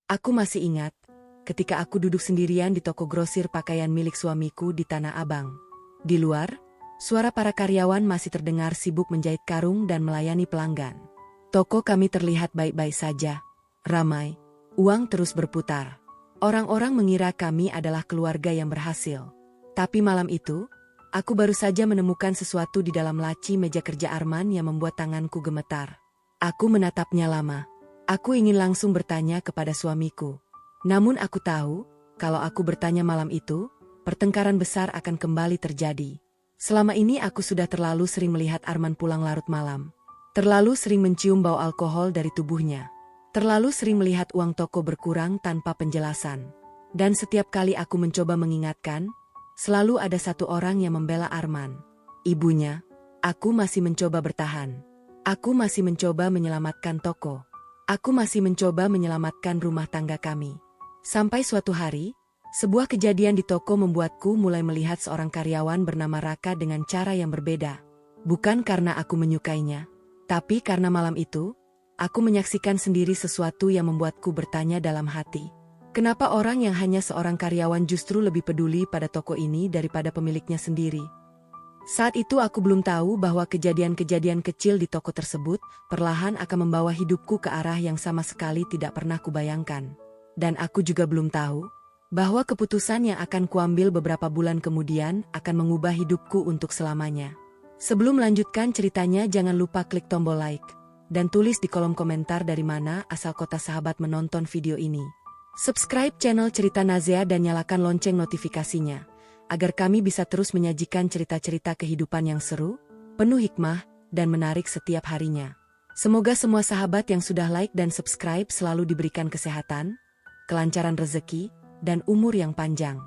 Aku masih ingat, ketika aku duduk sendirian di toko grosir pakaian milik suamiku di Tanah Abang. Di luar, suara para karyawan masih terdengar sibuk menjahit karung dan melayani pelanggan. Toko kami terlihat baik-baik saja, ramai, uang terus berputar. Orang-orang mengira kami adalah keluarga yang berhasil. Tapi malam itu, aku baru saja menemukan sesuatu di dalam laci meja kerja Arman yang membuat tanganku gemetar. Aku menatapnya lama. Aku ingin langsung bertanya kepada suamiku. Namun aku tahu, kalau aku bertanya malam itu, pertengkaran besar akan kembali terjadi. Selama ini aku sudah terlalu sering melihat Arman pulang larut malam. Terlalu sering mencium bau alkohol dari tubuhnya. Terlalu sering melihat uang toko berkurang tanpa penjelasan. Dan setiap kali aku mencoba mengingatkan, selalu ada satu orang yang membela Arman. Ibunya. Aku masih mencoba bertahan. Aku masih mencoba menyelamatkan toko. Aku masih mencoba menyelamatkan rumah tangga kami. Sampai suatu hari, sebuah kejadian di toko membuatku mulai melihat seorang karyawan bernama Raka dengan cara yang berbeda. Bukan karena aku menyukainya, tapi karena malam itu, aku menyaksikan sendiri sesuatu yang membuatku bertanya dalam hati. Kenapa orang yang hanya seorang karyawan justru lebih peduli pada toko ini daripada pemiliknya sendiri? Saat itu aku belum tahu bahwa kejadian-kejadian kecil di toko tersebut perlahan akan membawa hidupku ke arah yang sama sekali tidak pernah kubayangkan. Dan aku juga belum tahu bahwa keputusan yang akan kuambil beberapa bulan kemudian akan mengubah hidupku untuk selamanya. Sebelum melanjutkan ceritanya, jangan lupa klik tombol like dan tulis di kolom komentar dari mana asal kota sahabat menonton video ini. Subscribe channel Cerita Nazea dan nyalakan lonceng notifikasinya, agar kami bisa terus menyajikan cerita-cerita kehidupan yang seru, penuh hikmah, dan menarik setiap harinya. Semoga semua sahabat yang sudah like dan subscribe selalu diberikan kesehatan, kelancaran rezeki, dan umur yang panjang.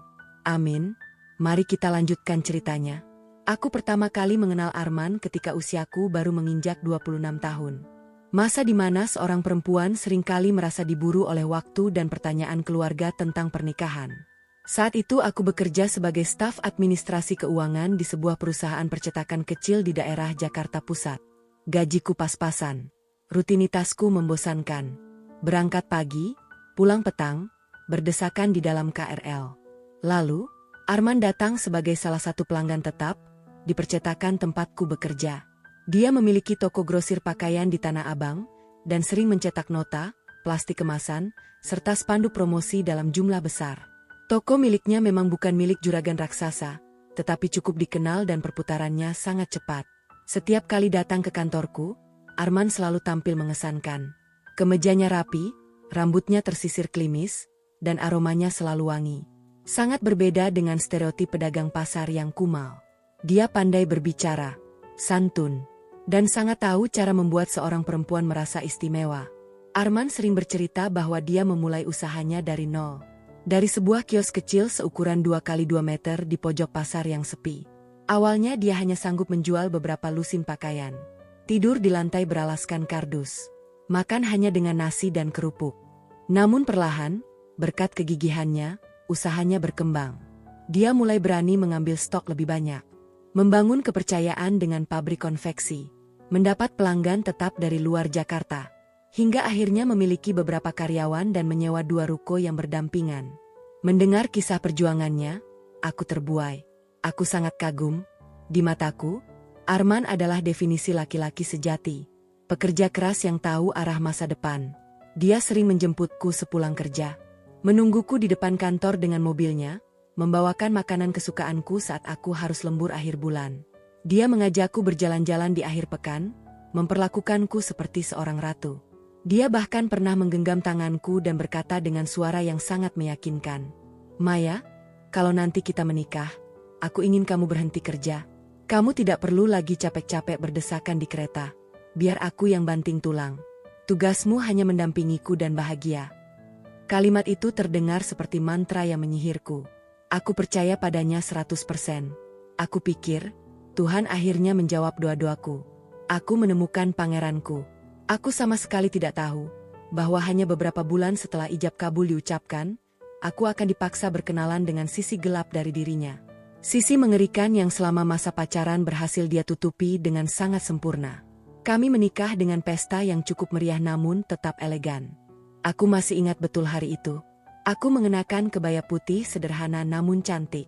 Amin. Mari kita lanjutkan ceritanya. Aku pertama kali mengenal Arman ketika usiaku baru menginjak 26 tahun. Masa di mana seorang perempuan seringkali merasa diburu oleh waktu dan pertanyaan keluarga tentang pernikahan. Saat itu aku bekerja sebagai staf administrasi keuangan di sebuah perusahaan percetakan kecil di daerah Jakarta Pusat. Gajiku pas-pasan. Rutinitasku membosankan. Berangkat pagi, pulang petang, berdesakan di dalam KRL. Lalu, Arman datang sebagai salah satu pelanggan tetap di percetakan tempatku bekerja. Dia memiliki toko grosir pakaian di Tanah Abang dan sering mencetak nota, plastik kemasan, serta spanduk promosi dalam jumlah besar. Toko miliknya memang bukan milik juragan raksasa, tetapi cukup dikenal dan perputarannya sangat cepat. Setiap kali datang ke kantorku, Arman selalu tampil mengesankan. Kemejanya rapi, rambutnya tersisir klimis, dan aromanya selalu wangi. Sangat berbeda dengan stereotip pedagang pasar yang kumal. Dia pandai berbicara, santun, dan sangat tahu cara membuat seorang perempuan merasa istimewa. Arman sering bercerita bahwa dia memulai usahanya dari nol. Dari sebuah kios kecil seukuran 2x2 meter di pojok pasar yang sepi. Awalnya dia hanya sanggup menjual beberapa lusin pakaian. Tidur di lantai beralaskan kardus. Makan hanya dengan nasi dan kerupuk. Namun perlahan, berkat kegigihannya, usahanya berkembang. Dia mulai berani mengambil stok lebih banyak. Membangun kepercayaan dengan pabrik konveksi. Mendapat pelanggan tetap dari luar Jakarta. Hingga akhirnya memiliki beberapa karyawan dan menyewa 2 ruko yang berdampingan. Mendengar kisah perjuangannya, aku terbuai. Aku sangat kagum. Di mataku, Arman adalah definisi laki-laki sejati. Pekerja keras yang tahu arah masa depan. Dia sering menjemputku sepulang kerja. Menungguku di depan kantor dengan mobilnya, membawakan makanan kesukaanku saat aku harus lembur akhir bulan. Dia mengajakku berjalan-jalan di akhir pekan, memperlakukanku seperti seorang ratu. Dia bahkan pernah menggenggam tanganku dan berkata dengan suara yang sangat meyakinkan, "Maya, kalau nanti kita menikah, aku ingin kamu berhenti kerja. Kamu tidak perlu lagi capek-capek berdesakan di kereta. Biar aku yang banting tulang. Tugasmu hanya mendampingiku dan bahagia." Kalimat itu terdengar seperti mantra yang menyihirku. Aku percaya padanya 100%. Aku pikir, Tuhan akhirnya menjawab doa-doaku. Aku menemukan pangeranku. Aku sama sekali tidak tahu bahwa hanya beberapa bulan setelah ijab kabul diucapkan, aku akan dipaksa berkenalan dengan sisi gelap dari dirinya. Sisi mengerikan yang selama masa pacaran berhasil dia tutupi dengan sangat sempurna. Kami menikah dengan pesta yang cukup meriah namun tetap elegan. Aku masih ingat betul hari itu. Aku mengenakan kebaya putih sederhana namun cantik.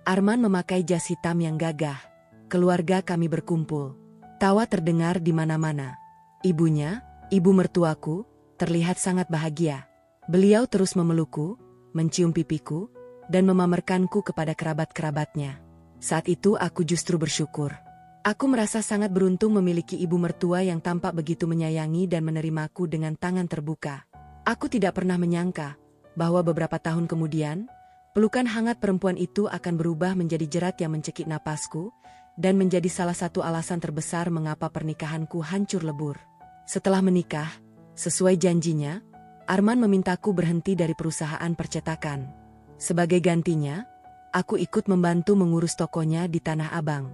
Arman memakai jas hitam yang gagah. Keluarga kami berkumpul. Tawa terdengar di mana-mana. Ibunya, ibu mertuaku, terlihat sangat bahagia. Beliau terus memelukku, mencium pipiku, dan memamerkanku kepada kerabat-kerabatnya. Saat itu aku justru bersyukur. Aku merasa sangat beruntung memiliki ibu mertua yang tampak begitu menyayangi dan menerimaku dengan tangan terbuka. Aku tidak pernah menyangka bahwa beberapa tahun kemudian, pelukan hangat perempuan itu akan berubah menjadi jerat yang mencekik napasku, dan menjadi salah satu alasan terbesar mengapa pernikahanku hancur lebur. Setelah menikah, sesuai janjinya, Arman memintaku berhenti dari perusahaan percetakan. Sebagai gantinya, aku ikut membantu mengurus tokonya di Tanah Abang.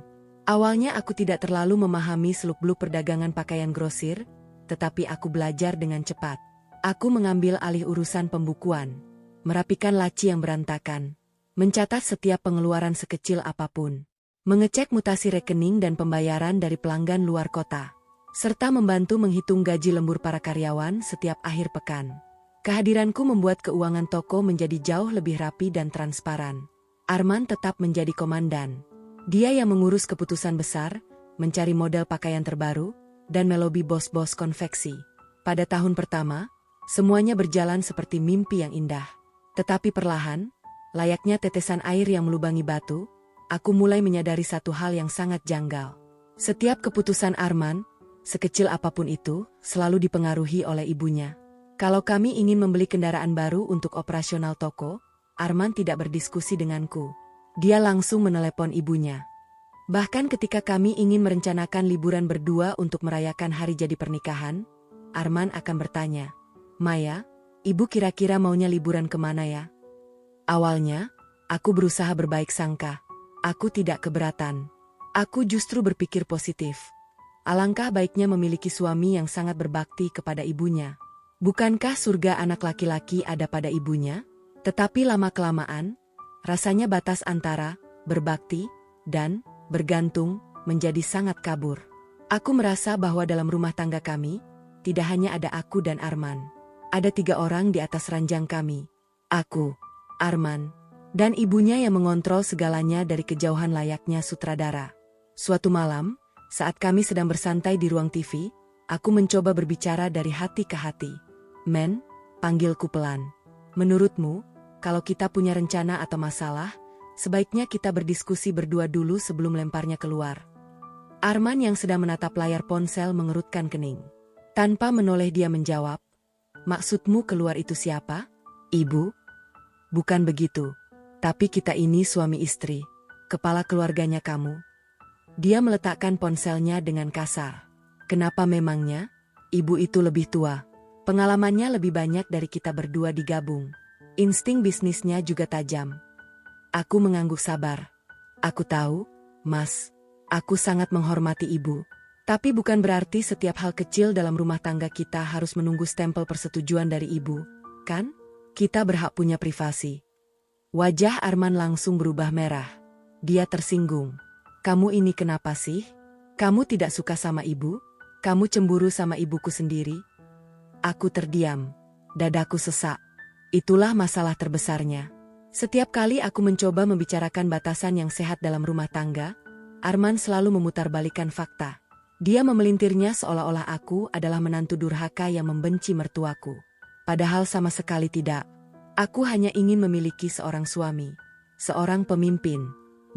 Awalnya aku tidak terlalu memahami seluk-beluk perdagangan pakaian grosir, tetapi aku belajar dengan cepat. Aku mengambil alih urusan pembukuan, merapikan laci yang berantakan, mencatat setiap pengeluaran sekecil apapun, mengecek mutasi rekening dan pembayaran dari pelanggan luar kota, serta membantu menghitung gaji lembur para karyawan setiap akhir pekan. Kehadiranku membuat keuangan toko menjadi jauh lebih rapi dan transparan. Arman tetap menjadi komandan. Dia yang mengurus keputusan besar, mencari model pakaian terbaru, dan melobi bos-bos konveksi. Pada tahun pertama, semuanya berjalan seperti mimpi yang indah. Tetapi perlahan, layaknya tetesan air yang melubangi batu, aku mulai menyadari satu hal yang sangat janggal. Setiap keputusan Arman, sekecil apapun itu, selalu dipengaruhi oleh ibunya. Kalau kami ingin membeli kendaraan baru untuk operasional toko, Arman tidak berdiskusi denganku. Dia langsung menelepon ibunya. Bahkan ketika kami ingin merencanakan liburan berdua untuk merayakan hari jadi pernikahan, Arman akan bertanya, "Maya, ibu kira-kira maunya liburan kemana ya?" Awalnya, aku berusaha berbaik sangka. Aku tidak keberatan. Aku justru berpikir positif. Alangkah baiknya memiliki suami yang sangat berbakti kepada ibunya. Bukankah surga anak laki-laki ada pada ibunya? Tetapi lama-kelamaan, rasanya batas antara berbakti dan bergantung menjadi sangat kabur. Aku merasa bahwa dalam rumah tangga kami, tidak hanya ada aku dan Arman. Ada 3 orang di atas ranjang kami. Aku, Arman, dan ibunya yang mengontrol segalanya dari kejauhan layaknya sutradara. Suatu malam, saat kami sedang bersantai di ruang TV, aku mencoba berbicara dari hati ke hati. "Men," panggilku pelan. "Menurutmu, kalau kita punya rencana atau masalah, sebaiknya kita berdiskusi berdua dulu sebelum lemparnya keluar." Arman yang sedang menatap layar ponsel mengerutkan kening. Tanpa menoleh dia menjawab, "Maksudmu keluar itu siapa, Ibu?" "Bukan begitu. Tapi kita ini suami istri, kepala keluarganya kamu." Dia meletakkan ponselnya dengan kasar. "Kenapa memangnya? Ibu itu lebih tua. Pengalamannya lebih banyak dari kita berdua digabung. Insting bisnisnya juga tajam." Aku mengangguk sabar. "Aku tahu, Mas. Aku sangat menghormati ibu. Tapi bukan berarti setiap hal kecil dalam rumah tangga kita harus menunggu stempel persetujuan dari ibu, kan? Kita berhak punya privasi." Wajah Arman langsung berubah merah. Dia tersinggung. "Kamu ini kenapa sih? Kamu tidak suka sama ibu? Kamu cemburu sama ibuku sendiri?" Aku terdiam. Dadaku sesak. Itulah masalah terbesarnya. Setiap kali aku mencoba membicarakan batasan yang sehat dalam rumah tangga, Arman selalu memutarbalikkan fakta. Dia memelintirnya seolah-olah aku adalah menantu durhaka yang membenci mertuaku. Padahal sama sekali tidak. Aku hanya ingin memiliki seorang suami, seorang pemimpin.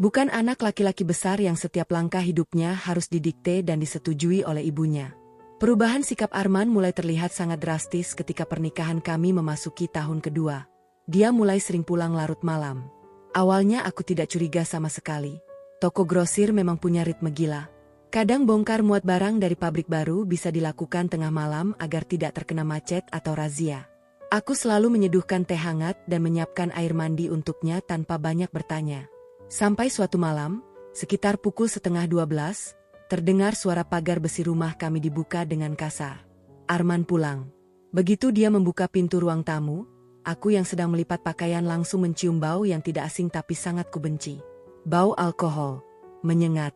Bukan anak laki-laki besar yang setiap langkah hidupnya harus didikte dan disetujui oleh ibunya. Perubahan sikap Arman mulai terlihat sangat drastis ketika pernikahan kami memasuki tahun kedua. Dia mulai sering pulang larut malam. Awalnya aku tidak curiga sama sekali. Toko grosir memang punya ritme gila. Kadang bongkar muat barang dari pabrik baru bisa dilakukan tengah malam agar tidak terkena macet atau razia. Aku selalu menyeduhkan teh hangat dan menyiapkan air mandi untuknya tanpa banyak bertanya. Sampai suatu malam, sekitar pukul 11:30, terdengar suara pagar besi rumah kami dibuka dengan kasar. Arman pulang. Begitu dia membuka pintu ruang tamu, aku yang sedang melipat pakaian langsung mencium bau yang tidak asing tapi sangat kubenci. Bau alkohol, menyengat,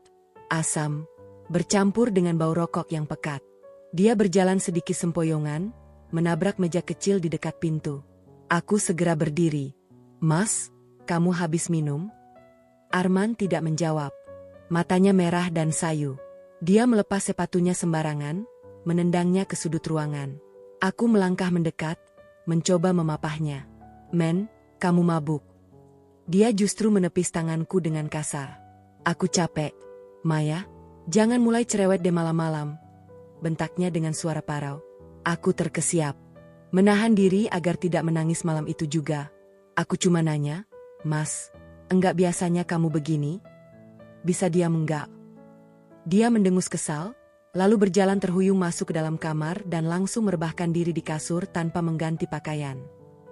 asam, bercampur dengan bau rokok yang pekat. Dia berjalan sedikit sempoyongan, menabrak meja kecil di dekat pintu. Aku segera berdiri. "Mas, kamu habis minum?" Arman tidak menjawab. Matanya merah dan sayu. Dia melepas sepatunya sembarangan, menendangnya ke sudut ruangan. Aku melangkah mendekat, mencoba memapahnya. "Men, kamu mabuk." Dia justru menepis tanganku dengan kasar. "Aku capek. Maya, jangan mulai cerewet deh malam-malam," bentaknya dengan suara parau. Aku terkesiap. Menahan diri agar tidak menangis malam itu juga. Aku cuma nanya, "Mas, enggak biasanya kamu begini? Bisa diam enggak?" Dia mendengus kesal, lalu berjalan terhuyung masuk ke dalam kamar dan langsung merebahkan diri di kasur tanpa mengganti pakaian.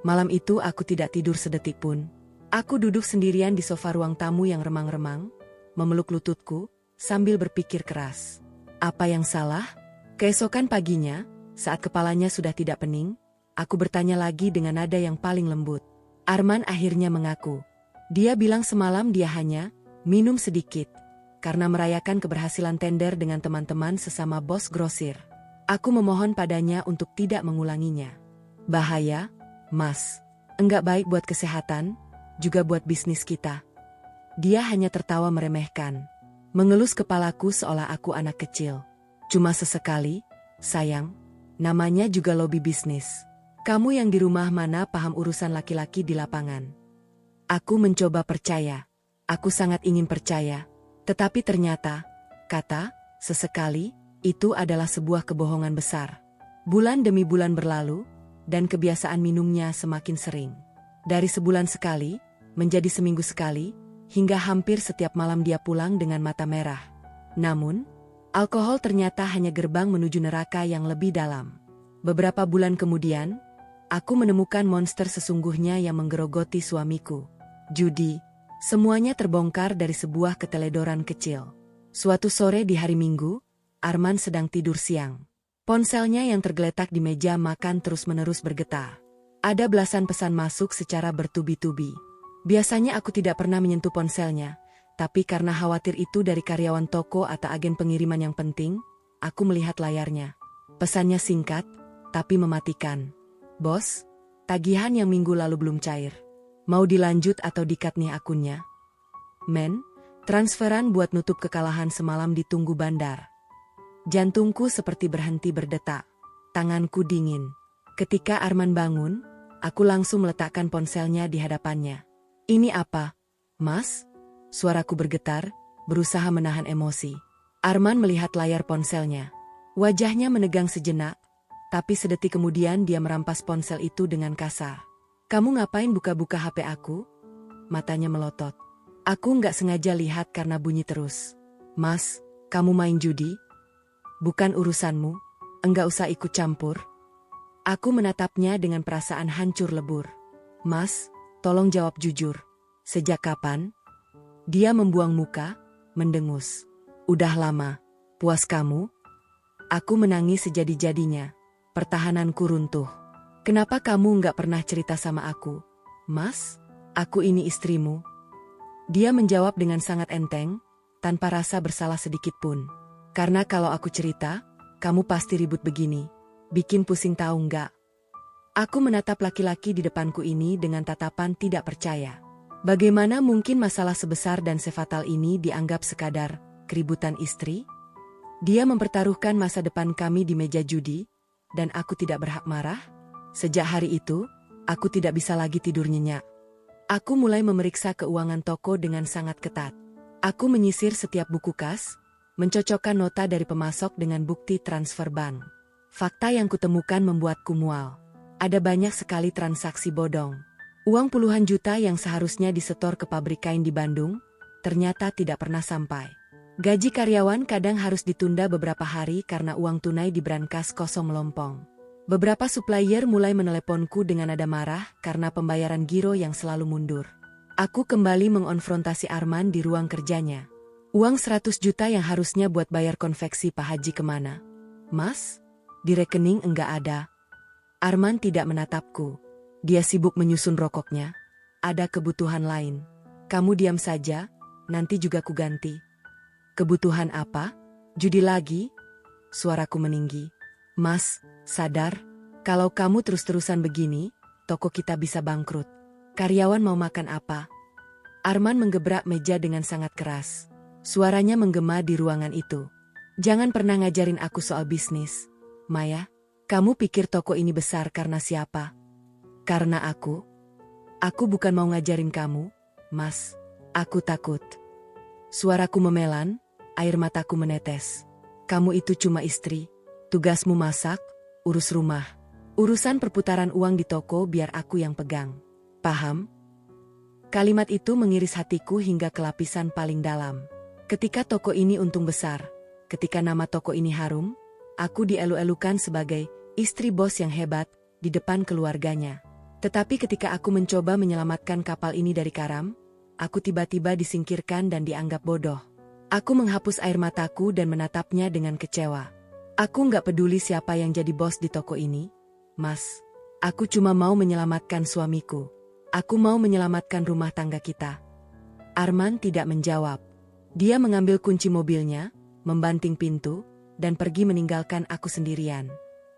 Malam itu aku tidak tidur sedetik pun. Aku duduk sendirian di sofa ruang tamu yang remang-remang, memeluk lututku, sambil berpikir keras. Apa yang salah? Keesokan paginya, saat kepalanya sudah tidak pening, aku bertanya lagi dengan nada yang paling lembut. Arman akhirnya mengaku. Dia bilang semalam dia hanya minum sedikit, karena merayakan keberhasilan tender dengan teman-teman sesama bos grosir. Aku memohon padanya untuk tidak mengulanginya. Bahaya, Mas. Enggak baik buat kesehatan, juga buat bisnis kita. Dia hanya tertawa meremehkan. Mengelus kepalaku seolah aku anak kecil. Cuma sesekali, sayang. Namanya juga lobi bisnis. Kamu yang di rumah mana paham urusan laki-laki di lapangan. Aku mencoba percaya. Aku sangat ingin percaya. Tetapi ternyata, sesekali, itu adalah sebuah kebohongan besar. Bulan demi bulan berlalu, dan kebiasaan minumnya semakin sering. Dari sebulan sekali, menjadi seminggu sekali, hingga hampir setiap malam dia pulang dengan mata merah. Namun, alkohol ternyata hanya gerbang menuju neraka yang lebih dalam. Beberapa bulan kemudian, aku menemukan monster sesungguhnya yang menggerogoti suamiku. Judi. Semuanya terbongkar dari sebuah keteledoran kecil. Suatu sore di hari Minggu, Arman sedang tidur siang. Ponselnya yang tergeletak di meja makan terus-menerus bergetar. Ada belasan pesan masuk secara bertubi-tubi. Biasanya aku tidak pernah menyentuh ponselnya, tapi karena khawatir itu dari karyawan toko atau agen pengiriman yang penting, aku melihat layarnya. Pesannya singkat, tapi mematikan. "Bos, tagihan yang minggu lalu belum cair. Mau dilanjut atau di-cut nih akunnya? Men, transferan buat nutup kekalahan semalam ditunggu bandar." Jantungku seperti berhenti berdetak. Tanganku dingin. Ketika Arman bangun, aku langsung meletakkan ponselnya di hadapannya. "Ini apa, Mas?" Suaraku bergetar, berusaha menahan emosi. Arman melihat layar ponselnya. Wajahnya menegang sejenak, tapi sedetik kemudian dia merampas ponsel itu dengan kasar. "Kamu ngapain buka-buka HP aku?" Matanya melotot. "Aku nggak sengaja lihat karena bunyi terus." "Mas, kamu main judi? Bukan urusanmu, enggak usah ikut campur." Aku menatapnya dengan perasaan hancur lebur. "Mas, tolong jawab jujur. Sejak kapan?" Dia membuang muka, mendengus. "Udah lama. Puas kamu?" Aku menangis sejadi-jadinya. Pertahananku runtuh. "Kenapa kamu nggak pernah cerita sama aku, Mas? Aku ini istrimu." Dia menjawab dengan sangat enteng, tanpa rasa bersalah sedikit pun. "Karena kalau aku cerita, kamu pasti ribut begini. Bikin pusing tahu nggak?" Aku menatap laki-laki di depanku ini dengan tatapan tidak percaya. Bagaimana mungkin masalah sebesar dan sefatal ini dianggap sekadar keributan istri? Dia mempertaruhkan masa depan kami di meja judi, dan aku tidak berhak marah? Sejak hari itu, aku tidak bisa lagi tidur nyenyak. Aku mulai memeriksa keuangan toko dengan sangat ketat. Aku menyisir setiap buku kas, mencocokkan nota dari pemasok dengan bukti transfer bank. Fakta yang kutemukan membuatku mual. Ada banyak sekali transaksi bodong. Uang puluhan juta yang seharusnya disetor ke pabrik kain di Bandung, ternyata tidak pernah sampai. Gaji karyawan kadang harus ditunda beberapa hari karena uang tunai di brankas kosong melompong. Beberapa supplier mulai meneleponku dengan nada marah karena pembayaran giro yang selalu mundur. Aku kembali mengonfrontasi Arman di ruang kerjanya. "Uang 100 juta yang harusnya buat bayar konveksi Pak Haji kemana? Mas, di rekening enggak ada." Arman tidak menatapku. Dia sibuk menyusun rokoknya. "Ada kebutuhan lain. Kamu diam saja, nanti juga ku ganti." "Kebutuhan apa? Judi lagi?" Suaraku meninggi. "Mas, sadar, Kalau kamu terus-terusan begini, toko kita bisa bangkrut. Karyawan mau makan apa? Arman menggebrak meja dengan sangat keras. Suaranya menggema di ruangan itu. Jangan pernah ngajarin aku soal bisnis. Maya, kamu pikir toko ini besar karena siapa? Karena aku? Aku bukan mau ngajarin kamu, Mas. Aku takut. Suaraku memelan, air mataku menetes. Kamu itu cuma istri. Tugasmu masak, urus rumah. Urusan perputaran uang di toko biar aku yang pegang. Paham? Kalimat itu mengiris hatiku hingga ke lapisan paling dalam. Ketika toko ini untung besar, ketika nama toko ini harum, aku dielu-elukan sebagai istri bos yang hebat di depan keluarganya. Tetapi ketika aku mencoba menyelamatkan kapal ini dari karam, aku tiba-tiba disingkirkan dan dianggap bodoh. Aku menghapus air mataku dan menatapnya dengan kecewa. Aku nggak peduli siapa yang jadi bos di toko ini, Mas. Aku cuma mau menyelamatkan suamiku. Aku mau menyelamatkan rumah tangga kita. Arman tidak menjawab. Dia mengambil kunci mobilnya, membanting pintu, dan pergi meninggalkan aku sendirian.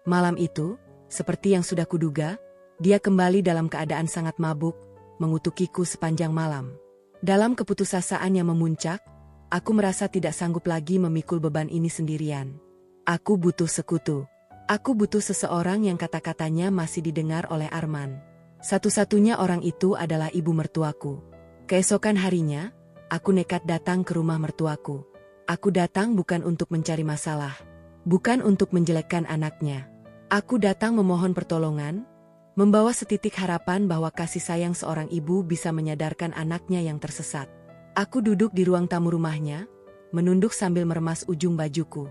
Malam itu, seperti yang sudah kuduga, dia kembali dalam keadaan sangat mabuk, mengutukiku sepanjang malam. Dalam keputusasaan yang memuncak, aku merasa tidak sanggup lagi memikul beban ini sendirian. Aku butuh sekutu. Aku butuh seseorang yang kata-katanya masih didengar oleh Arman. Satu-satunya orang itu adalah ibu mertuaku. Keesokan harinya, aku nekat datang ke rumah mertuaku. Aku datang bukan untuk mencari masalah, bukan untuk menjelekkan anaknya. Aku datang memohon pertolongan, membawa setitik harapan bahwa kasih sayang seorang ibu bisa menyadarkan anaknya yang tersesat. Aku duduk di ruang tamu rumahnya, menunduk sambil meremas ujung bajuku.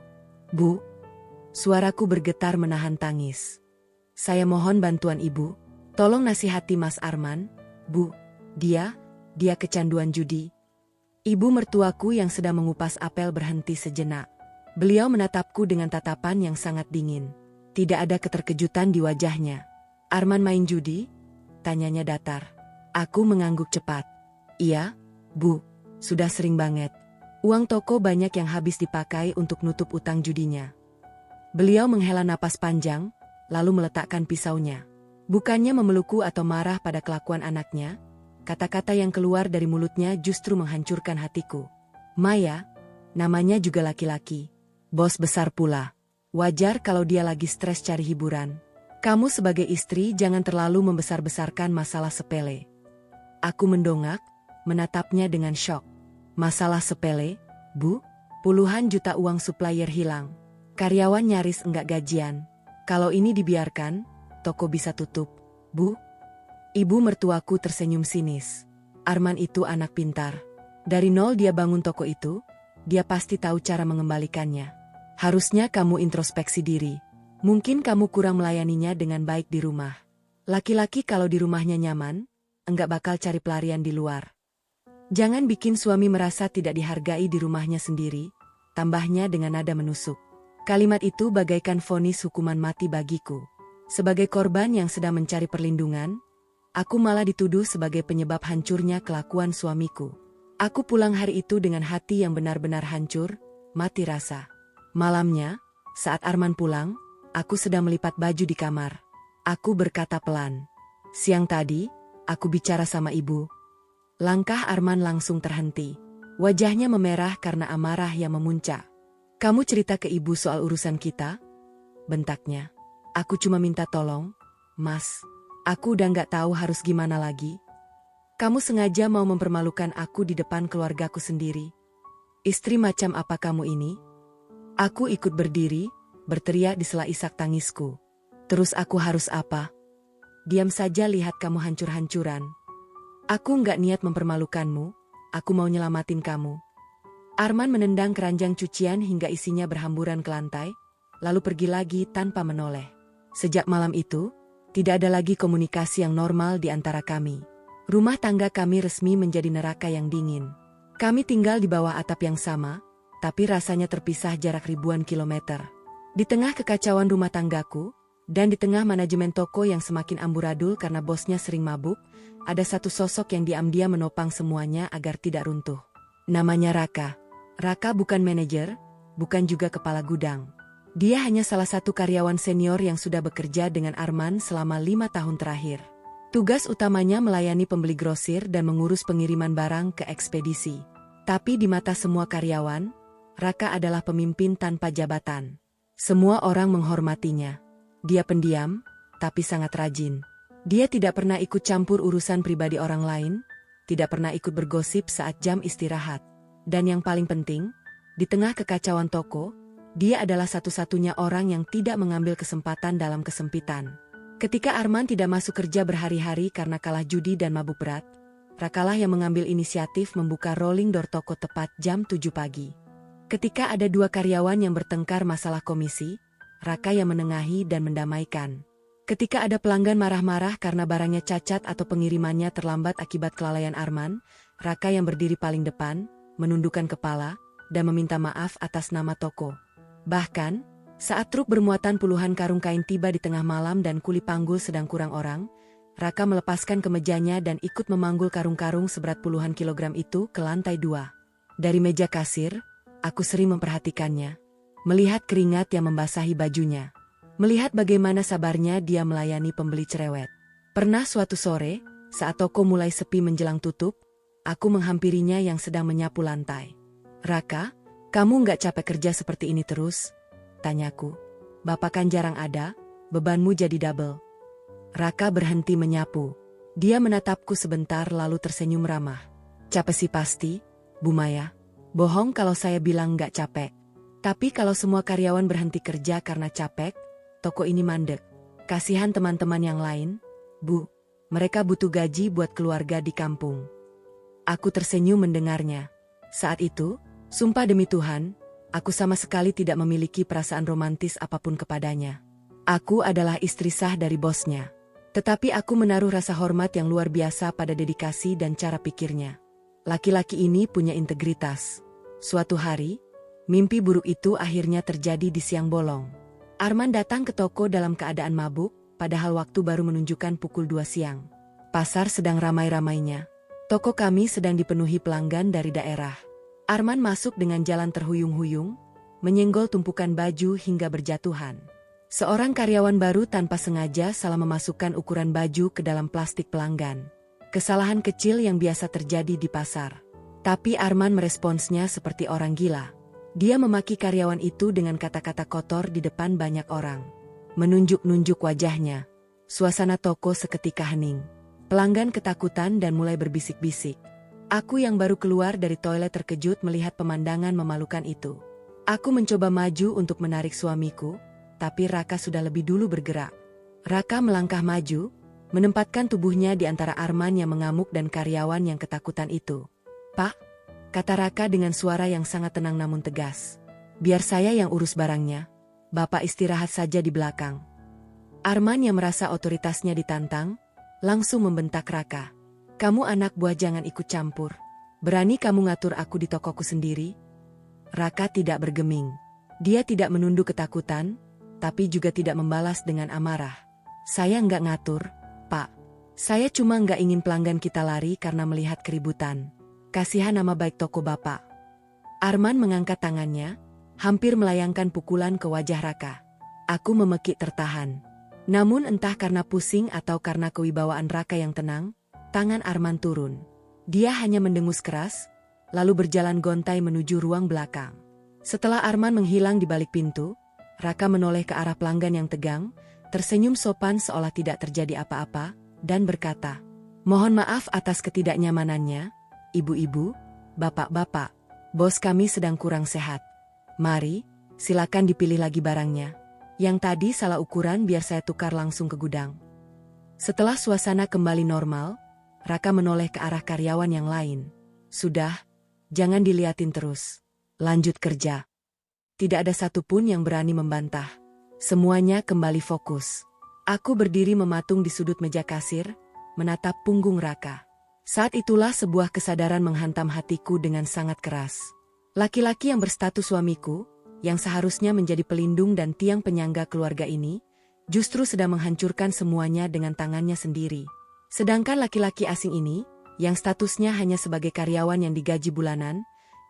Bu, suaraku bergetar menahan tangis. Saya mohon bantuan ibu, tolong nasihati Mas Arman. Bu, dia kecanduan judi. Ibu mertuaku yang sedang mengupas apel berhenti sejenak. Beliau menatapku dengan tatapan yang sangat dingin. Tidak ada keterkejutan di wajahnya. Arman main judi? Tanyanya datar. Aku mengangguk cepat. Iya, Bu, sudah sering banget. Uang toko banyak yang habis dipakai untuk nutup utang judinya. Beliau menghela napas panjang, lalu meletakkan pisaunya. Bukannya memelukku atau marah pada kelakuan anaknya, kata-kata yang keluar dari mulutnya justru menghancurkan hatiku. Maya, namanya juga laki-laki. Bos besar pula. Wajar kalau dia lagi stres cari hiburan. Kamu sebagai istri jangan terlalu membesar-besarkan masalah sepele. Aku mendongak, menatapnya dengan syok. Masalah sepele, Bu? Puluhan juta uang supplier hilang. Karyawan nyaris enggak gajian. Kalau ini dibiarkan, toko bisa tutup. Bu? Ibu mertuaku tersenyum sinis. Arman itu anak pintar. Dari nol dia bangun toko itu, dia pasti tahu cara mengembalikannya. Harusnya kamu introspeksi diri. Mungkin kamu kurang melayaninya dengan baik di rumah. Laki-laki kalau di rumahnya nyaman, enggak bakal cari pelarian di luar. Jangan bikin suami merasa tidak dihargai di rumahnya sendiri, tambahnya dengan nada menusuk. Kalimat itu bagaikan vonis hukuman mati bagiku. Sebagai korban yang sedang mencari perlindungan, aku malah dituduh sebagai penyebab hancurnya kelakuan suamiku. Aku pulang hari itu dengan hati yang benar-benar hancur, mati rasa. Malamnya, saat Arman pulang, aku sedang melipat baju di kamar. Aku berkata pelan. Siang tadi, aku bicara sama ibu. Langkah Arman langsung terhenti. Wajahnya memerah karena amarah yang memuncak. Kamu cerita ke ibu soal urusan kita? Bentaknya. Aku cuma minta tolong, Mas. Aku udah nggak tahu harus gimana lagi. Kamu sengaja mau mempermalukan aku di depan keluargaku sendiri. Istri macam apa kamu ini? Aku ikut berdiri, berteriak di sela isak tangisku. Terus aku harus apa? Diam saja lihat kamu hancur-hancuran. Aku nggak niat mempermalukanmu, aku mau nyelamatin kamu. Arman menendang keranjang cucian hingga isinya berhamburan ke lantai, lalu pergi lagi tanpa menoleh. Sejak malam itu, tidak ada lagi komunikasi yang normal di antara kami. Rumah tangga kami resmi menjadi neraka yang dingin. Kami tinggal di bawah atap yang sama, tapi rasanya terpisah jarak ribuan kilometer. Di tengah kekacauan rumah tanggaku, dan di tengah manajemen toko yang semakin amburadul karena bosnya sering mabuk, ada satu sosok yang diam-diam menopang semuanya agar tidak runtuh. Namanya Raka. Raka bukan manajer, bukan juga kepala gudang. Dia hanya salah satu karyawan senior yang sudah bekerja dengan Arman selama 5 tahun terakhir. Tugas utamanya melayani pembeli grosir dan mengurus pengiriman barang ke ekspedisi. Tapi di mata semua karyawan, Raka adalah pemimpin tanpa jabatan. Semua orang menghormatinya. Dia pendiam, tapi sangat rajin. Dia tidak pernah ikut campur urusan pribadi orang lain, tidak pernah ikut bergosip saat jam istirahat. Dan yang paling penting, di tengah kekacauan toko, dia adalah satu-satunya orang yang tidak mengambil kesempatan dalam kesempitan. Ketika Arman tidak masuk kerja berhari-hari karena kalah judi dan mabuk berat, Rakalah yang mengambil inisiatif membuka rolling door toko tepat jam 7 pagi. Ketika ada 2 karyawan yang bertengkar masalah komisi, Raka yang menengahi dan mendamaikan. Ketika ada pelanggan marah-marah karena barangnya cacat atau pengirimannya terlambat akibat kelalaian Arman, Raka yang berdiri paling depan, menundukkan kepala, dan meminta maaf atas nama toko. Bahkan, saat truk bermuatan puluhan karung kain tiba di tengah malam dan kuli panggul sedang kurang orang, Raka melepaskan kemejanya dan ikut memanggul karung-karung seberat puluhan kilogram itu ke lantai 2. Dari meja kasir, aku sering memperhatikannya, melihat keringat yang membasahi bajunya. Melihat bagaimana sabarnya dia melayani pembeli cerewet. Pernah suatu sore, saat toko mulai sepi menjelang tutup, aku menghampirinya yang sedang menyapu lantai. "Raka, kamu nggak capek kerja seperti ini terus?" tanyaku. "Bapak kan jarang ada, bebanmu jadi double." Raka berhenti menyapu. Dia menatapku sebentar lalu tersenyum ramah. "Capek sih pasti, Bu Maya. Bohong kalau saya bilang nggak capek. Tapi kalau semua karyawan berhenti kerja karena capek, toko ini mandek. Kasihan teman-teman yang lain, Bu. Mereka butuh gaji buat keluarga di kampung." Aku tersenyum mendengarnya. Saat itu, sumpah demi Tuhan, aku sama sekali tidak memiliki perasaan romantis apapun kepadanya. Aku adalah istri sah dari bosnya. Tetapi aku menaruh rasa hormat yang luar biasa pada dedikasi dan cara pikirnya. Laki-laki ini punya integritas. Suatu hari, mimpi buruk itu akhirnya terjadi di siang bolong. Arman datang ke toko dalam keadaan mabuk, padahal waktu baru menunjukkan pukul 2 siang. Pasar sedang ramai-ramainya. Toko kami sedang dipenuhi pelanggan dari daerah. Arman masuk dengan jalan terhuyung-huyung, menyenggol tumpukan baju hingga berjatuhan. Seorang karyawan baru tanpa sengaja salah memasukkan ukuran baju ke dalam plastik pelanggan. Kesalahan kecil yang biasa terjadi di pasar. Tapi Arman meresponsnya seperti orang gila. Dia memaki karyawan itu dengan kata-kata kotor di depan banyak orang. Menunjuk-nunjuk wajahnya. Suasana toko seketika hening. Pelanggan ketakutan dan mulai berbisik-bisik. Aku yang baru keluar dari toilet terkejut melihat pemandangan memalukan itu. Aku mencoba maju untuk menarik suamiku, tapi Raka sudah lebih dulu bergerak. Raka melangkah maju, menempatkan tubuhnya di antara Arman yang mengamuk dan karyawan yang ketakutan itu. "Pak," kata Raka dengan suara yang sangat tenang namun tegas. "Biar saya yang urus barangnya. Bapak istirahat saja di belakang." Arman yang merasa otoritasnya ditantang, langsung membentak Raka. "Kamu anak buah jangan ikut campur. Berani kamu ngatur aku di tokoku sendiri?" Raka tidak bergeming. Dia tidak menunduk ketakutan, tapi juga tidak membalas dengan amarah. "Saya nggak ngatur, Pak. Saya cuma nggak ingin pelanggan kita lari karena melihat keributan. Kasihan nama baik toko Bapak." Arman mengangkat tangannya, hampir melayangkan pukulan ke wajah Raka. Aku memekik tertahan. Namun entah karena pusing atau karena kewibawaan Raka yang tenang, tangan Arman turun. Dia hanya mendengus keras, lalu berjalan gontai menuju ruang belakang. Setelah Arman menghilang di balik pintu, Raka menoleh ke arah pelanggan yang tegang, tersenyum sopan seolah tidak terjadi apa-apa, dan berkata, "Mohon maaf atas ketidaknyamanannya, ibu-ibu, bapak-bapak. Bos kami sedang kurang sehat. Mari, silakan dipilih lagi barangnya. Yang tadi salah ukuran biar saya tukar langsung ke gudang." Setelah suasana kembali normal, Raka menoleh ke arah karyawan yang lain. "Sudah, jangan diliatin terus. Lanjut kerja." Tidak ada satupun yang berani membantah. Semuanya kembali fokus. Aku berdiri mematung di sudut meja kasir, menatap punggung Raka. Saat itulah sebuah kesadaran menghantam hatiku dengan sangat keras. Laki-laki yang berstatus suamiku, yang seharusnya menjadi pelindung dan tiang penyangga keluarga ini, justru sedang menghancurkan semuanya dengan tangannya sendiri. Sedangkan laki-laki asing ini, yang statusnya hanya sebagai karyawan yang digaji bulanan,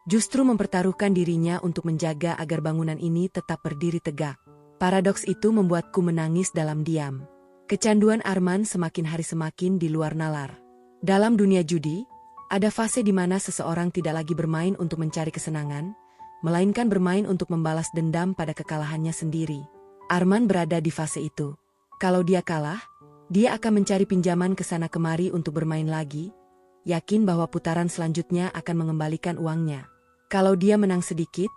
Justru mempertaruhkan dirinya untuk menjaga agar bangunan ini tetap berdiri tegak. Paradoks itu membuatku menangis dalam diam. Kecanduan Arman semakin hari semakin di luar nalar. Dalam dunia judi, ada fase di mana seseorang tidak lagi bermain untuk mencari kesenangan, melainkan bermain untuk membalas dendam pada kekalahannya sendiri. Arman berada di fase itu. Kalau dia kalah, dia akan mencari pinjaman ke sana kemari untuk bermain lagi, yakin bahwa putaran selanjutnya akan mengembalikan uangnya. Kalau dia menang sedikit,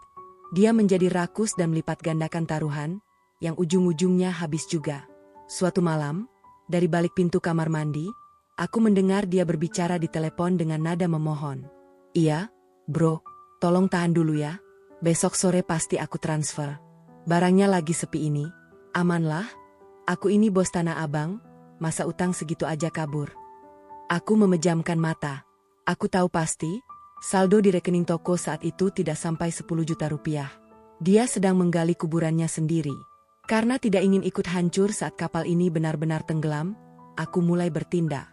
dia menjadi rakus dan melipat gandakan taruhan, yang ujung-ujungnya habis juga. Suatu malam, dari balik pintu kamar mandi, aku mendengar dia berbicara di telepon dengan nada memohon. "Iya, bro, tolong tahan dulu ya. Besok sore pasti aku transfer. Barangnya lagi sepi ini. Amanlah, aku ini bos Tanah Abang, masa utang segitu aja kabur." Aku memejamkan mata. Aku tahu pasti, saldo di rekening toko saat itu tidak sampai 10 juta rupiah. Dia sedang menggali kuburannya sendiri. Karena tidak ingin ikut hancur saat kapal ini benar-benar tenggelam, aku mulai bertindak.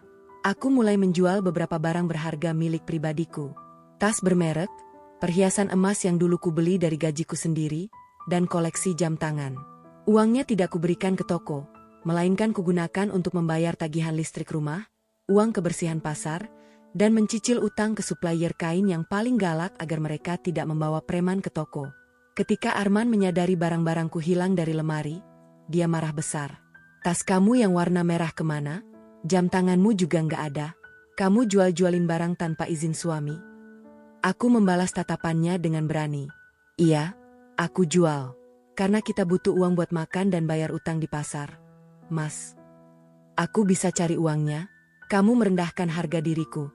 Aku mulai menjual beberapa barang berharga milik pribadiku. Tas bermerek, perhiasan emas yang dulu kubeli dari gajiku sendiri, dan koleksi jam tangan. Uangnya tidak kuberikan ke toko, melainkan kugunakan untuk membayar tagihan listrik rumah, uang kebersihan pasar, dan mencicil utang ke supplier kain yang paling galak agar mereka tidak membawa preman ke toko. Ketika Arman menyadari barang-barangku hilang dari lemari, dia marah besar. "Tas kamu yang warna merah kemana? Jam tanganmu juga nggak ada. Kamu jual-jualin barang tanpa izin suami?" Aku membalas tatapannya dengan berani. "Iya, aku jual. Karena kita butuh uang buat makan dan bayar utang di pasar. Mas, aku bisa cari uangnya. Kamu merendahkan harga diriku."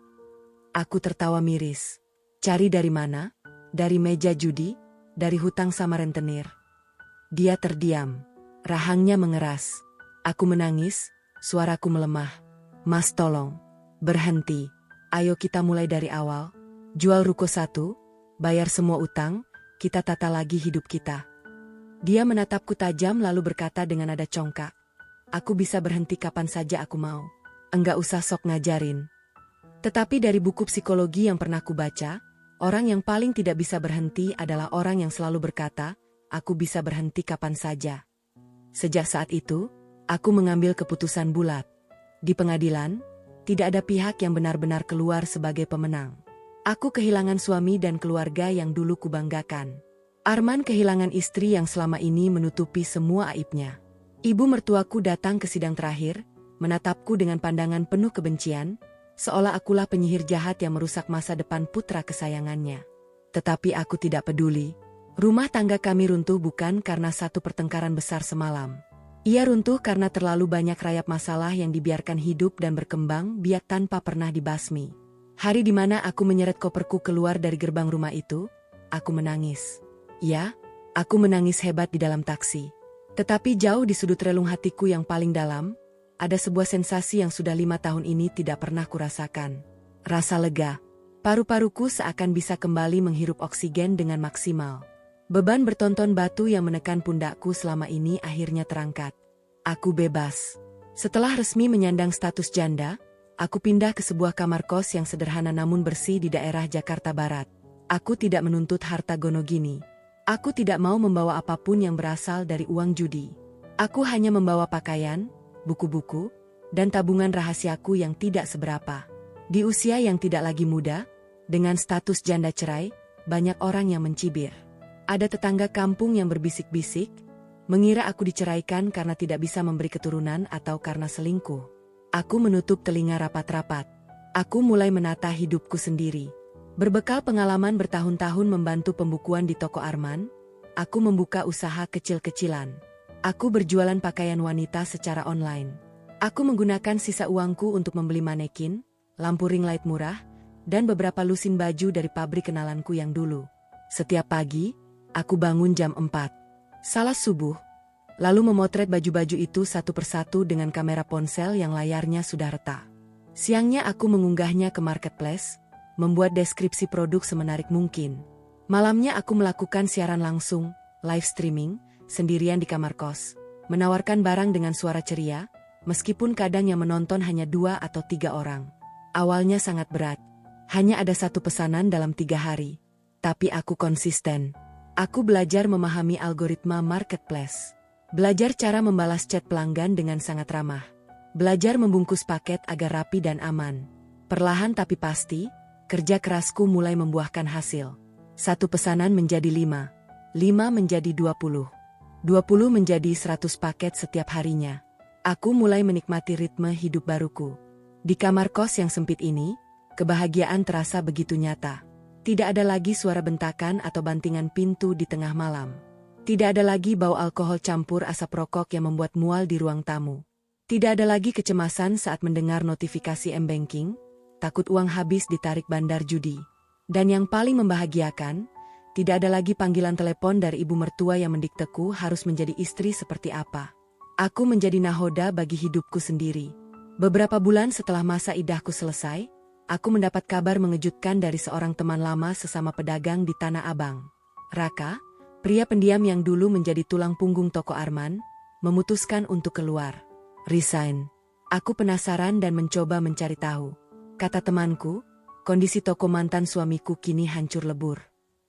Aku tertawa miris. "Cari dari mana? Dari meja judi? Dari hutang sama rentenir?" Dia terdiam. Rahangnya mengeras. Aku menangis, suaraku melemah. "Mas tolong, berhenti. Ayo kita mulai dari awal. Jual ruko 1, bayar semua utang, kita tata lagi hidup kita." Dia menatapku tajam lalu berkata dengan nada congkak, "Aku bisa berhenti kapan saja aku mau. Enggak usah sok ngajarin." Tetapi dari buku psikologi yang pernah ku baca, orang yang paling tidak bisa berhenti adalah orang yang selalu berkata, "Aku bisa berhenti kapan saja." Sejak saat itu, aku mengambil keputusan bulat. Di pengadilan, tidak ada pihak yang benar-benar keluar sebagai pemenang. Aku kehilangan suami dan keluarga yang dulu kubanggakan. Arman kehilangan istri yang selama ini menutupi semua aibnya. Ibu mertuaku datang ke sidang terakhir, menatapku dengan pandangan penuh kebencian, seolah akulah penyihir jahat yang merusak masa depan putra kesayangannya. Tetapi aku tidak peduli. Rumah tangga kami runtuh bukan karena satu pertengkaran besar semalam. Ia runtuh karena terlalu banyak rayap masalah yang dibiarkan hidup dan berkembang biak tanpa pernah dibasmi. Hari di mana aku menyeret koperku keluar dari gerbang rumah itu, aku menangis. Ya, aku menangis hebat di dalam taksi. Tetapi jauh di sudut relung hatiku yang paling dalam, ada sebuah sensasi yang sudah 5 tahun ini tidak pernah kurasakan. Rasa lega. Paru-paruku seakan bisa kembali menghirup oksigen dengan maksimal. Beban bertonton batu yang menekan pundakku selama ini akhirnya terangkat. Aku bebas. Setelah resmi menyandang status janda, aku pindah ke sebuah kamar kos yang sederhana namun bersih di daerah Jakarta Barat. Aku tidak menuntut harta gonogini. Aku tidak mau membawa apapun yang berasal dari uang judi. Aku hanya membawa pakaian, buku-buku, dan tabungan rahasiaku yang tidak seberapa. Di usia yang tidak lagi muda, dengan status janda cerai, banyak orang yang mencibir. Ada tetangga kampung yang berbisik-bisik, mengira aku diceraikan karena tidak bisa memberi keturunan atau karena selingkuh. Aku menutup telinga rapat-rapat. Aku mulai menata hidupku sendiri. Berbekal pengalaman bertahun-tahun membantu pembukuan di toko Arman, aku membuka usaha kecil-kecilan. Aku berjualan pakaian wanita secara online. Aku menggunakan sisa uangku untuk membeli manekin, lampu ring light murah, dan beberapa lusin baju dari pabrik kenalanku yang dulu. Setiap pagi, aku bangun jam 4. Salat subuh, lalu memotret baju-baju itu satu persatu dengan kamera ponsel yang layarnya sudah retak. Siangnya aku mengunggahnya ke marketplace, membuat deskripsi produk semenarik mungkin. Malamnya aku melakukan siaran langsung, live streaming, sendirian di kamar kos, menawarkan barang dengan suara ceria, meskipun kadang yang menonton hanya 2 atau 3 orang. Awalnya sangat berat, hanya ada 1 pesanan dalam 3 hari. Tapi aku konsisten. Aku belajar memahami algoritma marketplace. Belajar cara membalas chat pelanggan dengan sangat ramah. Belajar membungkus paket agar rapi dan aman. Perlahan tapi pasti, kerja kerasku mulai membuahkan hasil. 1 pesanan menjadi 5. 5 menjadi 20. 20 menjadi 100 paket setiap harinya. Aku mulai menikmati ritme hidup baruku. Di kamar kos yang sempit ini, kebahagiaan terasa begitu nyata. Tidak ada lagi suara bentakan atau bantingan pintu di tengah malam. Tidak ada lagi bau alkohol campur asap rokok yang membuat mual di ruang tamu. Tidak ada lagi kecemasan saat mendengar notifikasi M-Banking, takut uang habis ditarik bandar judi. Dan yang paling membahagiakan, tidak ada lagi panggilan telepon dari ibu mertua yang mendikteku harus menjadi istri seperti apa. Aku menjadi nahoda bagi hidupku sendiri. Beberapa bulan setelah masa idahku selesai, aku mendapat kabar mengejutkan dari seorang teman lama sesama pedagang di Tanah Abang. Raka, pria pendiam yang dulu menjadi tulang punggung toko Arman, memutuskan untuk keluar. Resign. Aku penasaran dan mencoba mencari tahu. Kata temanku, kondisi toko mantan suamiku kini hancur lebur.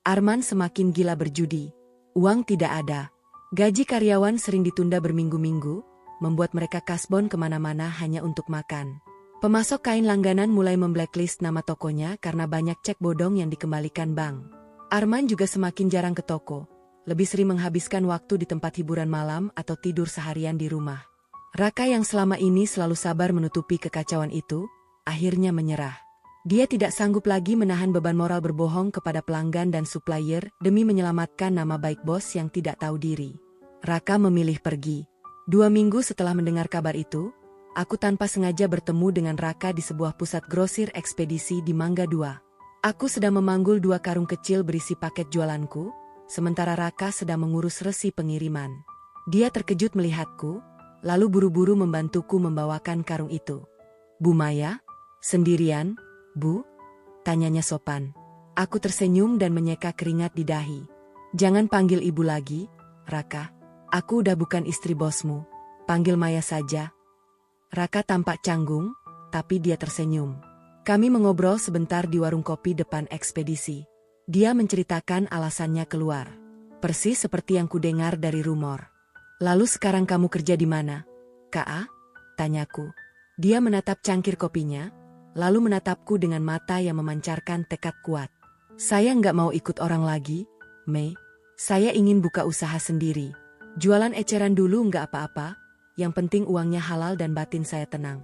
Arman semakin gila berjudi. Uang tidak ada. Gaji karyawan sering ditunda berminggu-minggu, membuat mereka kasbon kemana-mana hanya untuk makan. Pemasok kain langganan mulai memblacklist nama tokonya karena banyak cek bodong yang dikembalikan bank. Arman juga semakin jarang ke toko, lebih sering menghabiskan waktu di tempat hiburan malam atau tidur seharian di rumah. Raka yang selama ini selalu sabar menutupi kekacauan itu, akhirnya menyerah. Dia tidak sanggup lagi menahan beban moral berbohong kepada pelanggan dan supplier demi menyelamatkan nama baik bos yang tidak tahu diri. Raka memilih pergi. 2 minggu setelah mendengar kabar itu, aku tanpa sengaja bertemu dengan Raka di sebuah pusat grosir ekspedisi di Mangga 2. Aku sedang memanggul 2 karung kecil berisi paket jualanku, sementara Raka sedang mengurus resi pengiriman. Dia terkejut melihatku, lalu buru-buru membantuku membawakan karung itu. "Bu Maya? Sendirian, Bu?" tanyanya sopan. Aku tersenyum dan menyeka keringat di dahi. "Jangan panggil ibu lagi, Raka. Aku udah bukan istri bosmu. Panggil Maya saja." Raka tampak canggung, tapi dia tersenyum. Kami mengobrol sebentar di warung kopi depan ekspedisi. Dia menceritakan alasannya keluar. Persis seperti yang kudengar dari rumor. "Lalu sekarang kamu kerja di mana, Kak?" tanyaku. Dia menatap cangkir kopinya, lalu menatapku dengan mata yang memancarkan tekad kuat. "Saya nggak mau ikut orang lagi, Mei. Saya ingin buka usaha sendiri. Jualan eceran dulu nggak apa-apa. Yang penting uangnya halal dan batin saya tenang."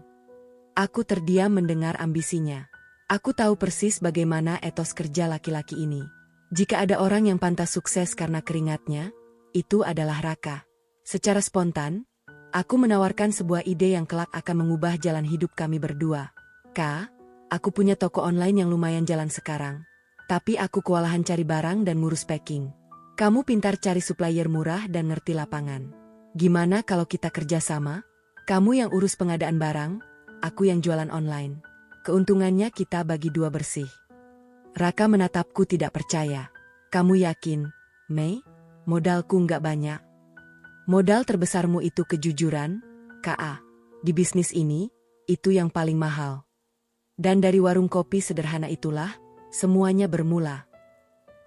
Aku terdiam mendengar ambisinya. Aku tahu persis bagaimana etos kerja laki-laki ini. Jika ada orang yang pantas sukses karena keringatnya, itu adalah Raka. Secara spontan, aku menawarkan sebuah ide yang kelak akan mengubah jalan hidup kami berdua. "Kak, aku punya toko online yang lumayan jalan sekarang. Tapi aku kewalahan cari barang dan ngurus packing. Kamu pintar cari supplier murah dan ngerti lapangan. Gimana kalau kita kerja sama? Kamu yang urus pengadaan barang, aku yang jualan online. Keuntungannya kita bagi 2 bersih." Raka menatapku tidak percaya. "Kamu yakin, Mei? Modalku nggak banyak." "Modal terbesarmu itu kejujuran, Kak. Di bisnis ini, itu yang paling mahal." Dan dari warung kopi sederhana itulah, semuanya bermula.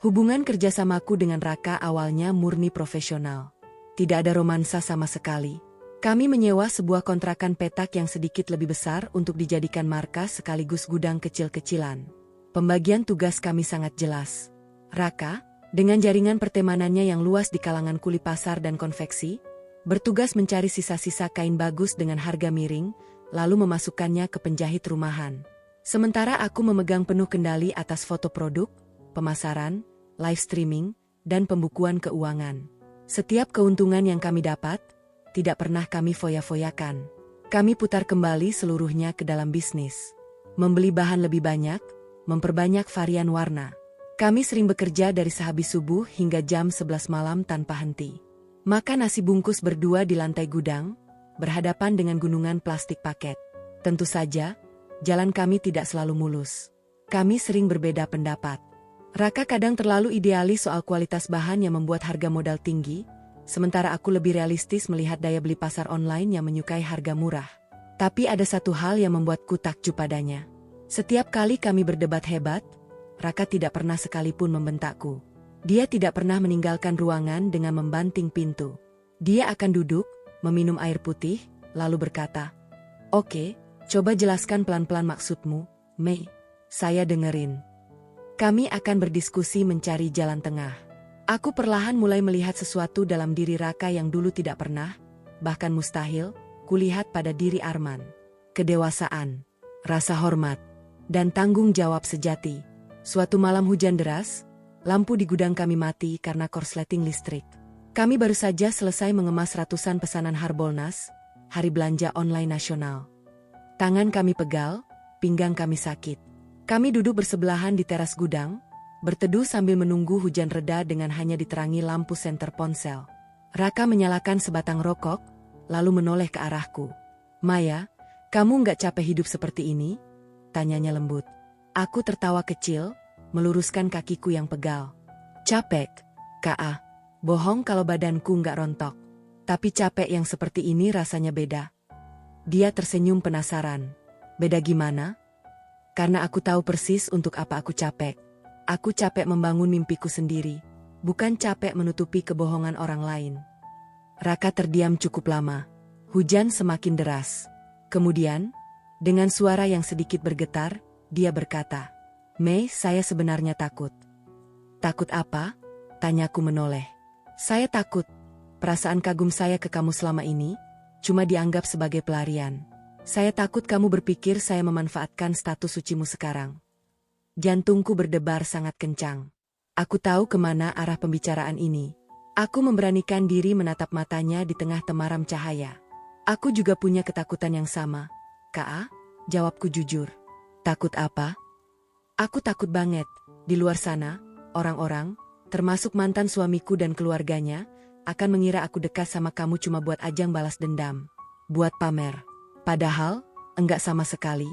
Hubungan kerjasamaku dengan Raka awalnya murni profesional. Tidak ada romansa sama sekali. Kami menyewa sebuah kontrakan petak yang sedikit lebih besar untuk dijadikan markas sekaligus gudang kecil-kecilan. Pembagian tugas kami sangat jelas. Raka, dengan jaringan pertemanannya yang luas di kalangan kuli pasar dan konveksi, bertugas mencari sisa-sisa kain bagus dengan harga miring, lalu memasukkannya ke penjahit rumahan. Sementara aku memegang penuh kendali atas foto produk, pemasaran, live streaming, dan pembukuan keuangan. Setiap keuntungan yang kami dapat, tidak pernah kami foya-foyakan. Kami putar kembali seluruhnya ke dalam bisnis. Membeli bahan lebih banyak, memperbanyak varian warna. Kami sering bekerja dari sehabis subuh hingga jam 11 malam tanpa henti. Makan nasi bungkus berdua di lantai gudang, berhadapan dengan gunungan plastik paket. Tentu saja, jalan kami tidak selalu mulus. Kami sering berbeda pendapat. Raka kadang terlalu idealis soal kualitas bahan yang membuat harga modal tinggi, sementara aku lebih realistis melihat daya beli pasar online yang menyukai harga murah. Tapi ada satu hal yang membuatku takjub padanya. Setiap kali kami berdebat hebat, Raka tidak pernah sekalipun membentakku. Dia tidak pernah meninggalkan ruangan dengan membanting pintu. Dia akan duduk, meminum air putih, lalu berkata, "Oke, coba jelaskan pelan-pelan maksudmu, Mei. Saya dengerin. Kami akan berdiskusi mencari jalan tengah." Aku perlahan mulai melihat sesuatu dalam diri Raka yang dulu tidak pernah, bahkan mustahil, kulihat pada diri Arman. Kedewasaan, rasa hormat, dan tanggung jawab sejati. Suatu malam hujan deras, lampu di gudang kami mati karena korsleting listrik. Kami baru saja selesai mengemas ratusan pesanan Harbolnas, hari belanja online nasional. Tangan kami pegal, pinggang kami sakit. Kami duduk bersebelahan di teras gudang, berteduh sambil menunggu hujan reda dengan hanya diterangi lampu senter ponsel. Raka menyalakan sebatang rokok, lalu menoleh ke arahku. "Maya, kamu nggak capek hidup seperti ini?" tanyanya lembut. Aku tertawa kecil, meluruskan kakiku yang pegal. "Capek, Kak. Bohong kalau badanku nggak rontok. Tapi capek yang seperti ini rasanya beda." Dia tersenyum penasaran. "Beda gimana?" Karena aku tahu persis untuk apa aku capek. Aku capek membangun mimpiku sendiri, bukan capek menutupi kebohongan orang lain. Raka terdiam cukup lama. Hujan semakin deras. Kemudian, dengan suara yang sedikit bergetar, dia berkata, "Mei, saya sebenarnya takut." "Takut apa?" tanyaku menoleh. "Saya takut. Perasaan kagum saya ke kamu selama ini, cuma dianggap sebagai pelarian. Saya takut kamu berpikir saya memanfaatkan status sucimu sekarang." Jantungku berdebar sangat kencang. Aku tahu kemana arah pembicaraan ini. Aku memberanikan diri menatap matanya di tengah temaram cahaya. "Aku juga punya ketakutan yang sama, Kak," jawabku jujur. "Takut apa?" "Aku takut banget. Di luar sana, orang-orang, termasuk mantan suamiku dan keluarganya, akan mengira aku dekat sama kamu cuma buat ajang balas dendam. Buat pamer. Padahal, enggak sama sekali."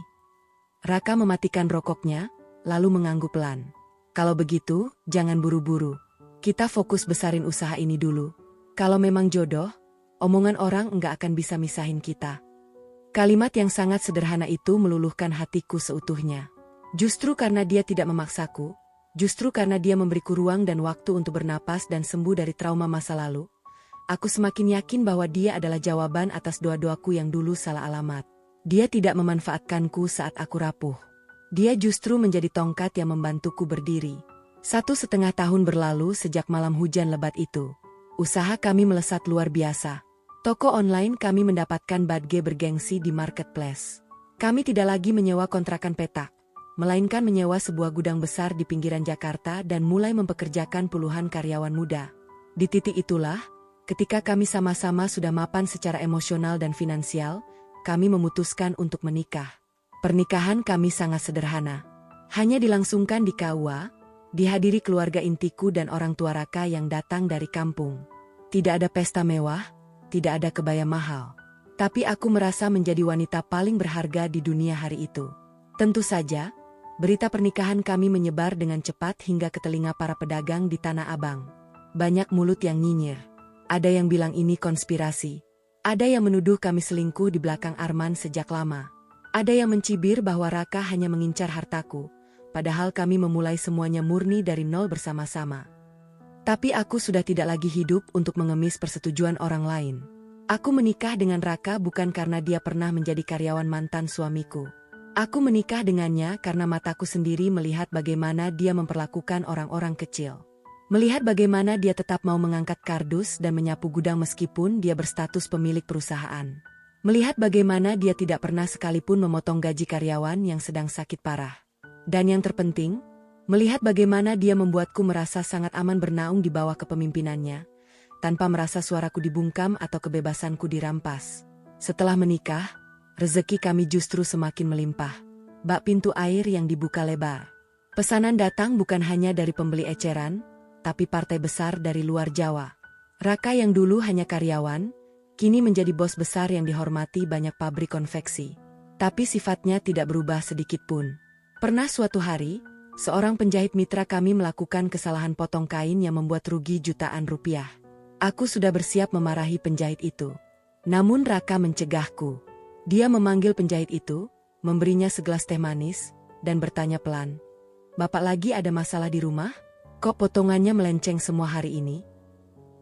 Raka mematikan rokoknya, lalu mengangguk pelan. "Kalau begitu, jangan buru-buru. Kita fokus besarin usaha ini dulu. Kalau memang jodoh, omongan orang enggak akan bisa misahin kita." Kalimat yang sangat sederhana itu meluluhkan hatiku seutuhnya. Justru karena dia tidak memaksaku, justru karena dia memberiku ruang dan waktu untuk bernapas dan sembuh dari trauma masa lalu, aku semakin yakin bahwa dia adalah jawaban atas doa-doaku yang dulu salah alamat. Dia tidak memanfaatkanku saat aku rapuh. Dia justru menjadi tongkat yang membantuku berdiri. 1,5 tahun berlalu sejak malam hujan lebat itu. Usaha kami melesat luar biasa. Toko online kami mendapatkan badge bergengsi di marketplace. Kami tidak lagi menyewa kontrakan petak, melainkan menyewa sebuah gudang besar di pinggiran Jakarta dan mulai mempekerjakan puluhan karyawan muda. Di titik itulah, ketika kami sama-sama sudah mapan secara emosional dan finansial, kami memutuskan untuk menikah. Pernikahan kami sangat sederhana. Hanya dilangsungkan di KUA, dihadiri keluarga intiku dan orang tua Raka yang datang dari kampung. Tidak ada pesta mewah, tidak ada kebaya mahal. Tapi aku merasa menjadi wanita paling berharga di dunia hari itu. Tentu saja, berita pernikahan kami menyebar dengan cepat hingga ke telinga para pedagang di Tanah Abang. Banyak mulut yang nyinyir. Ada yang bilang ini konspirasi. Ada yang menuduh kami selingkuh di belakang Arman sejak lama. Ada yang mencibir bahwa Raka hanya mengincar hartaku, padahal kami memulai semuanya murni dari nol bersama-sama. Tapi aku sudah tidak lagi hidup untuk mengemis persetujuan orang lain. Aku menikah dengan Raka bukan karena dia pernah menjadi karyawan mantan suamiku. Aku menikah dengannya karena mataku sendiri melihat bagaimana dia memperlakukan orang-orang kecil. Melihat bagaimana dia tetap mau mengangkat kardus dan menyapu gudang meskipun dia berstatus pemilik perusahaan. Melihat bagaimana dia tidak pernah sekalipun memotong gaji karyawan yang sedang sakit parah. Dan yang terpenting, melihat bagaimana dia membuatku merasa sangat aman bernaung di bawah kepemimpinannya, tanpa merasa suaraku dibungkam atau kebebasanku dirampas. Setelah menikah, rezeki kami justru semakin melimpah. Bak pintu air yang dibuka lebar. Pesanan datang bukan hanya dari pembeli eceran, tapi partai besar dari luar Jawa. Raka yang dulu hanya karyawan, kini menjadi bos besar yang dihormati banyak pabrik konveksi. Tapi sifatnya tidak berubah sedikit pun. Pernah suatu hari, seorang penjahit mitra kami melakukan kesalahan potong kain yang membuat rugi jutaan rupiah. Aku sudah bersiap memarahi penjahit itu. Namun Raka mencegahku. Dia memanggil penjahit itu, memberinya segelas teh manis, dan bertanya pelan, Bapak lagi ada masalah di rumah? Kok potongannya melenceng semua hari ini?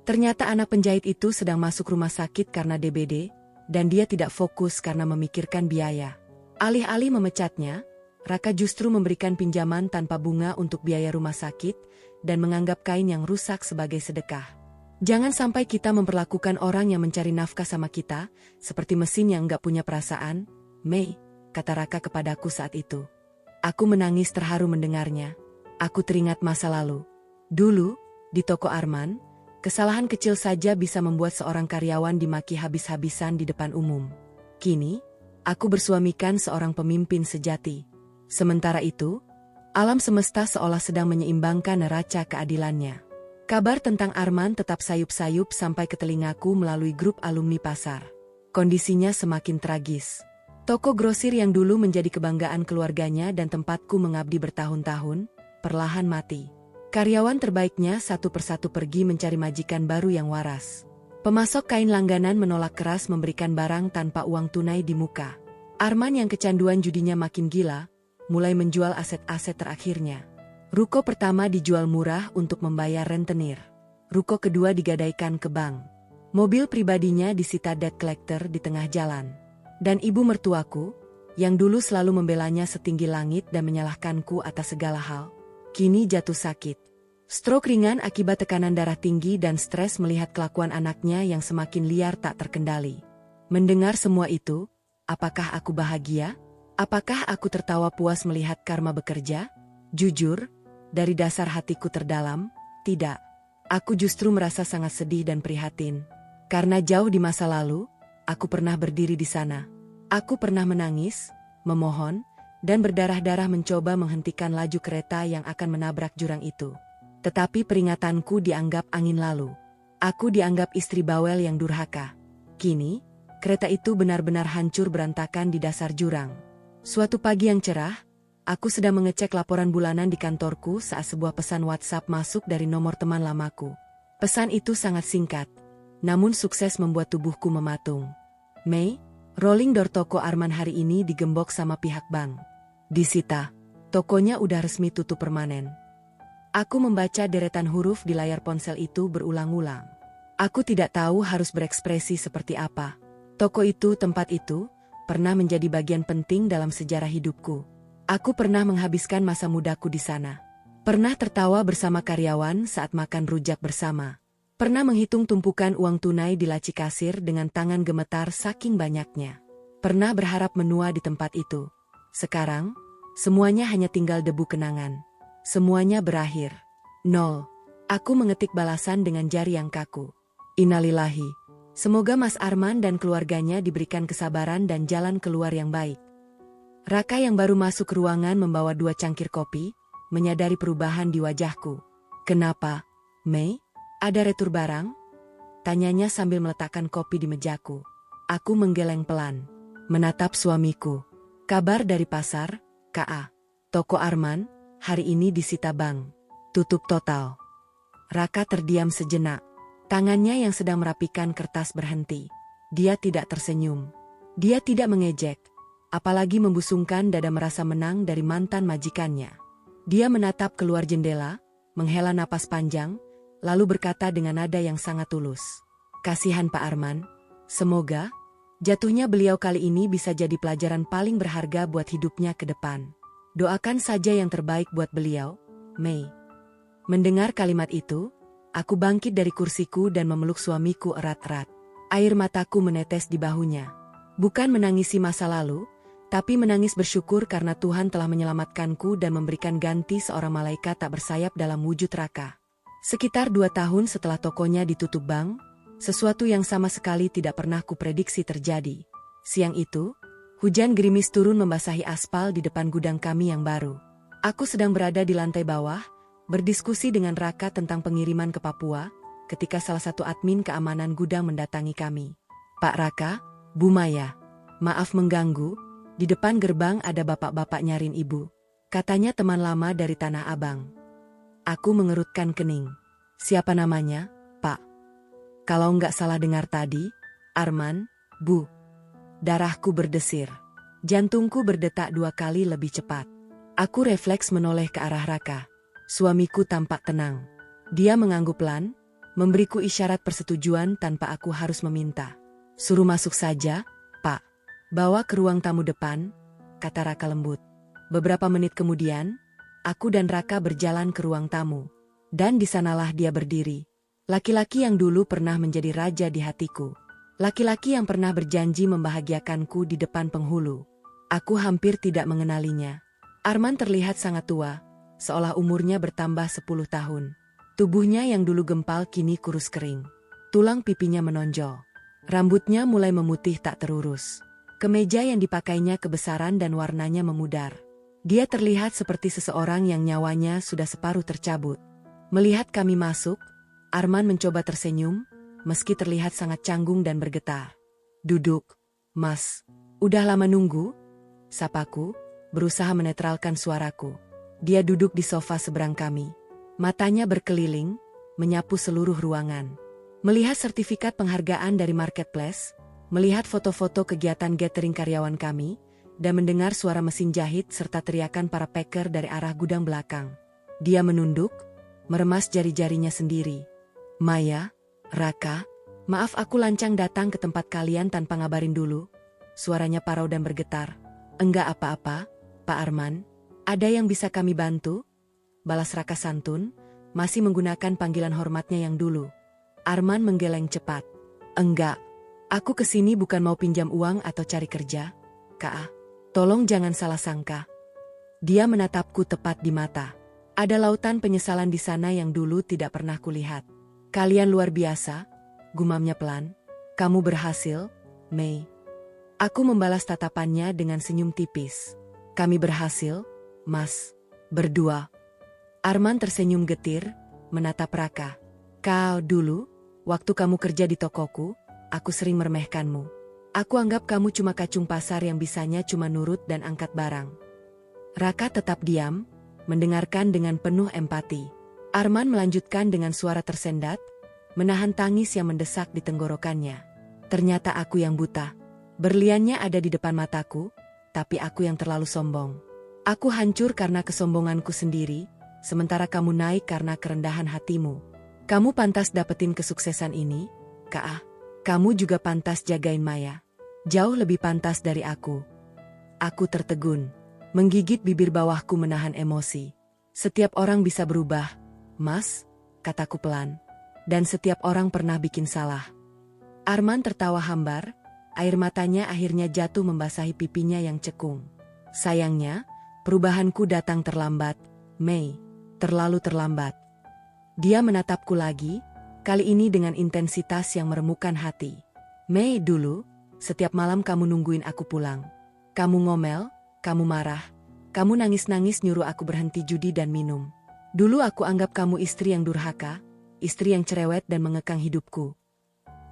Ternyata anak penjahit itu sedang masuk rumah sakit karena DBD, dan dia tidak fokus karena memikirkan biaya. Alih-alih memecatnya, Raka justru memberikan pinjaman tanpa bunga untuk biaya rumah sakit, dan menganggap kain yang rusak sebagai sedekah. Jangan sampai kita memperlakukan orang yang mencari nafkah sama kita, seperti mesin yang nggak punya perasaan, Mei, kata Raka kepadaku saat itu. Aku menangis terharu mendengarnya. Aku teringat masa lalu. Dulu, di toko Arman, kesalahan kecil saja bisa membuat seorang karyawan dimaki habis-habisan di depan umum. Kini, aku bersuamikan seorang pemimpin sejati. Sementara itu, alam semesta seolah sedang menyeimbangkan neraca keadilannya. Kabar tentang Arman tetap sayup-sayup sampai ke telingaku melalui grup alumni pasar. Kondisinya semakin tragis. Toko grosir yang dulu menjadi kebanggaan keluarganya dan tempatku mengabdi bertahun-tahun, perlahan mati. Karyawan terbaiknya satu persatu pergi mencari majikan baru yang waras. Pemasok kain langganan menolak keras memberikan barang tanpa uang tunai di muka. Arman yang kecanduan judinya makin gila, mulai menjual aset-aset terakhirnya. Ruko pertama dijual murah untuk membayar rentenir. Ruko kedua digadaikan ke bank. Mobil pribadinya disita debt collector di tengah jalan. Dan ibu mertuaku, yang dulu selalu membelanya setinggi langit dan menyalahkanku atas segala hal, kini jatuh sakit. Stroke ringan akibat tekanan darah tinggi dan stres melihat kelakuan anaknya yang semakin liar tak terkendali. Mendengar semua itu, apakah aku bahagia? Apakah aku tertawa puas melihat karma bekerja? Jujur, dari dasar hatiku terdalam, tidak. Aku justru merasa sangat sedih dan prihatin. Karena jauh di masa lalu, aku pernah berdiri di sana. Aku pernah menangis, memohon, dan berdarah-darah mencoba menghentikan laju kereta yang akan menabrak jurang itu. Tetapi peringatanku dianggap angin lalu. Aku dianggap istri bawel yang durhaka. Kini, kereta itu benar-benar hancur berantakan di dasar jurang. Suatu pagi yang cerah, aku sedang mengecek laporan bulanan di kantorku saat sebuah pesan WhatsApp masuk dari nomor teman lamaku. Pesan itu sangat singkat, namun sukses membuat tubuhku mematung. Mei, rolling door toko Arman hari ini digembok sama pihak bank. Disita, tokonya udah resmi tutup permanen. Aku membaca deretan huruf di layar ponsel itu berulang-ulang. Aku tidak tahu harus berekspresi seperti apa. Toko itu, tempat itu, pernah menjadi bagian penting dalam sejarah hidupku. Aku pernah menghabiskan masa mudaku di sana. Pernah tertawa bersama karyawan saat makan rujak bersama. Pernah menghitung tumpukan uang tunai di laci kasir dengan tangan gemetar saking banyaknya. Pernah berharap menua di tempat itu. Sekarang, semuanya hanya tinggal debu kenangan. Semuanya berakhir. Nol. Aku mengetik balasan dengan jari yang kaku. Innalillahi. Semoga Mas Arman dan keluarganya diberikan kesabaran dan jalan keluar yang baik. Raka yang baru masuk ke ruangan membawa 2 cangkir kopi, menyadari perubahan di wajahku. Kenapa, Mei? Ada retur barang? Tanyanya sambil meletakkan kopi di mejaku. Aku menggeleng pelan, menatap suamiku. Kabar dari pasar, K.A. Toko Arman, hari ini disita bank. Tutup total. Raka terdiam sejenak. Tangannya yang sedang merapikan kertas berhenti. Dia tidak tersenyum. Dia tidak mengejek. Apalagi membusungkan dada merasa menang dari mantan majikannya. Dia menatap keluar jendela, menghela napas panjang, lalu berkata dengan nada yang sangat tulus. Kasihan Pak Arman, semoga jatuhnya beliau kali ini bisa jadi pelajaran paling berharga buat hidupnya ke depan. Doakan saja yang terbaik buat beliau, Mei. Mendengar kalimat itu, aku bangkit dari kursiku dan memeluk suamiku erat-erat. Air mataku menetes di bahunya. Bukan menangisi masa lalu, tapi menangis bersyukur karena Tuhan telah menyelamatkanku dan memberikan ganti seorang malaikat tak bersayap dalam wujud Raka. Sekitar 2 tahun setelah tokonya ditutup bank, sesuatu yang sama sekali tidak pernah kuprediksi terjadi. Siang itu, hujan gerimis turun membasahi aspal di depan gudang kami yang baru. Aku sedang berada di lantai bawah, berdiskusi dengan Raka tentang pengiriman ke Papua, ketika salah satu admin keamanan gudang mendatangi kami. Pak Raka, Bu Maya, maaf mengganggu, di depan gerbang ada bapak-bapak nyariin ibu. Katanya teman lama dari Tanah Abang. Aku mengerutkan kening. Siapa namanya, Pak? Kalau nggak salah dengar tadi, Arman, Bu. Darahku berdesir. Jantungku berdetak 2 kali lebih cepat. Aku refleks menoleh ke arah Raka. Suamiku tampak tenang. Dia mengangguk pelan, memberiku isyarat persetujuan tanpa aku harus meminta. Suruh masuk saja, Pak. Bawa ke ruang tamu depan, kata Raka lembut. Beberapa menit kemudian, aku dan Raka berjalan ke ruang tamu. Dan di sanalah dia berdiri. Laki-laki yang dulu pernah menjadi raja di hatiku. Laki-laki yang pernah berjanji membahagiakanku di depan penghulu. Aku hampir tidak mengenalinya. Arman terlihat sangat tua, seolah umurnya bertambah 10 tahun. Tubuhnya yang dulu gempal kini kurus kering. Tulang pipinya menonjol. Rambutnya mulai memutih tak terurus. Kemeja yang dipakainya kebesaran dan warnanya memudar. Dia terlihat seperti seseorang yang nyawanya sudah separuh tercabut. Melihat kami masuk, Arman mencoba tersenyum, meski terlihat sangat canggung dan bergetar. Duduk, Mas. Udah lama nunggu? Sapaku, berusaha menetralkan suaraku. Dia duduk di sofa seberang kami. Matanya berkeliling, menyapu seluruh ruangan. Melihat sertifikat penghargaan dari marketplace, melihat foto-foto kegiatan gathering karyawan kami, dan mendengar suara mesin jahit serta teriakan para packer dari arah gudang belakang. Dia menunduk, meremas jari-jarinya sendiri. Maya, Raka, maaf aku lancang datang ke tempat kalian tanpa ngabarin dulu. Suaranya parau dan bergetar. Enggak apa-apa, Pak Arman. Ada yang bisa kami bantu? Balas Raka santun, masih menggunakan panggilan hormatnya yang dulu. Arman menggeleng cepat. Enggak, aku kesini bukan mau pinjam uang atau cari kerja. Kak, tolong jangan salah sangka. Dia menatapku tepat di mata. Ada lautan penyesalan di sana yang dulu tidak pernah kulihat. Kalian luar biasa, gumamnya pelan. Kamu berhasil, Mei. Aku membalas tatapannya dengan senyum tipis. Kami berhasil, Mas. Berdua. Arman tersenyum getir, menatap Raka. Kau dulu, waktu kamu kerja di tokoku, aku sering meremehkanmu. Aku anggap kamu cuma kacung pasar yang bisanya cuma nurut dan angkat barang. Raka tetap diam, mendengarkan dengan penuh empati. Arman melanjutkan dengan suara tersendat, menahan tangis yang mendesak di tenggorokannya. Ternyata aku yang buta. Berliannya ada di depan mataku, tapi aku yang terlalu sombong. Aku hancur karena kesombonganku sendiri, sementara kamu naik karena kerendahan hatimu. Kamu pantas dapetin kesuksesan ini, Kak. Kamu juga pantas jagain Maya. Jauh lebih pantas dari aku. Aku tertegun, menggigit bibir bawahku menahan emosi. Setiap orang bisa berubah, Mas, kataku pelan. Dan setiap orang pernah bikin salah. Arman tertawa hambar, air matanya akhirnya jatuh membasahi pipinya yang cekung. Sayangnya, perubahanku datang terlambat, Mei, terlalu terlambat. Dia menatapku lagi, kali ini dengan intensitas yang meremukkan hati. Mei dulu, setiap malam kamu nungguin aku pulang. Kamu ngomel, kamu marah, kamu nangis-nangis nyuruh aku berhenti judi dan minum. Dulu aku anggap kamu istri yang durhaka, istri yang cerewet dan mengekang hidupku.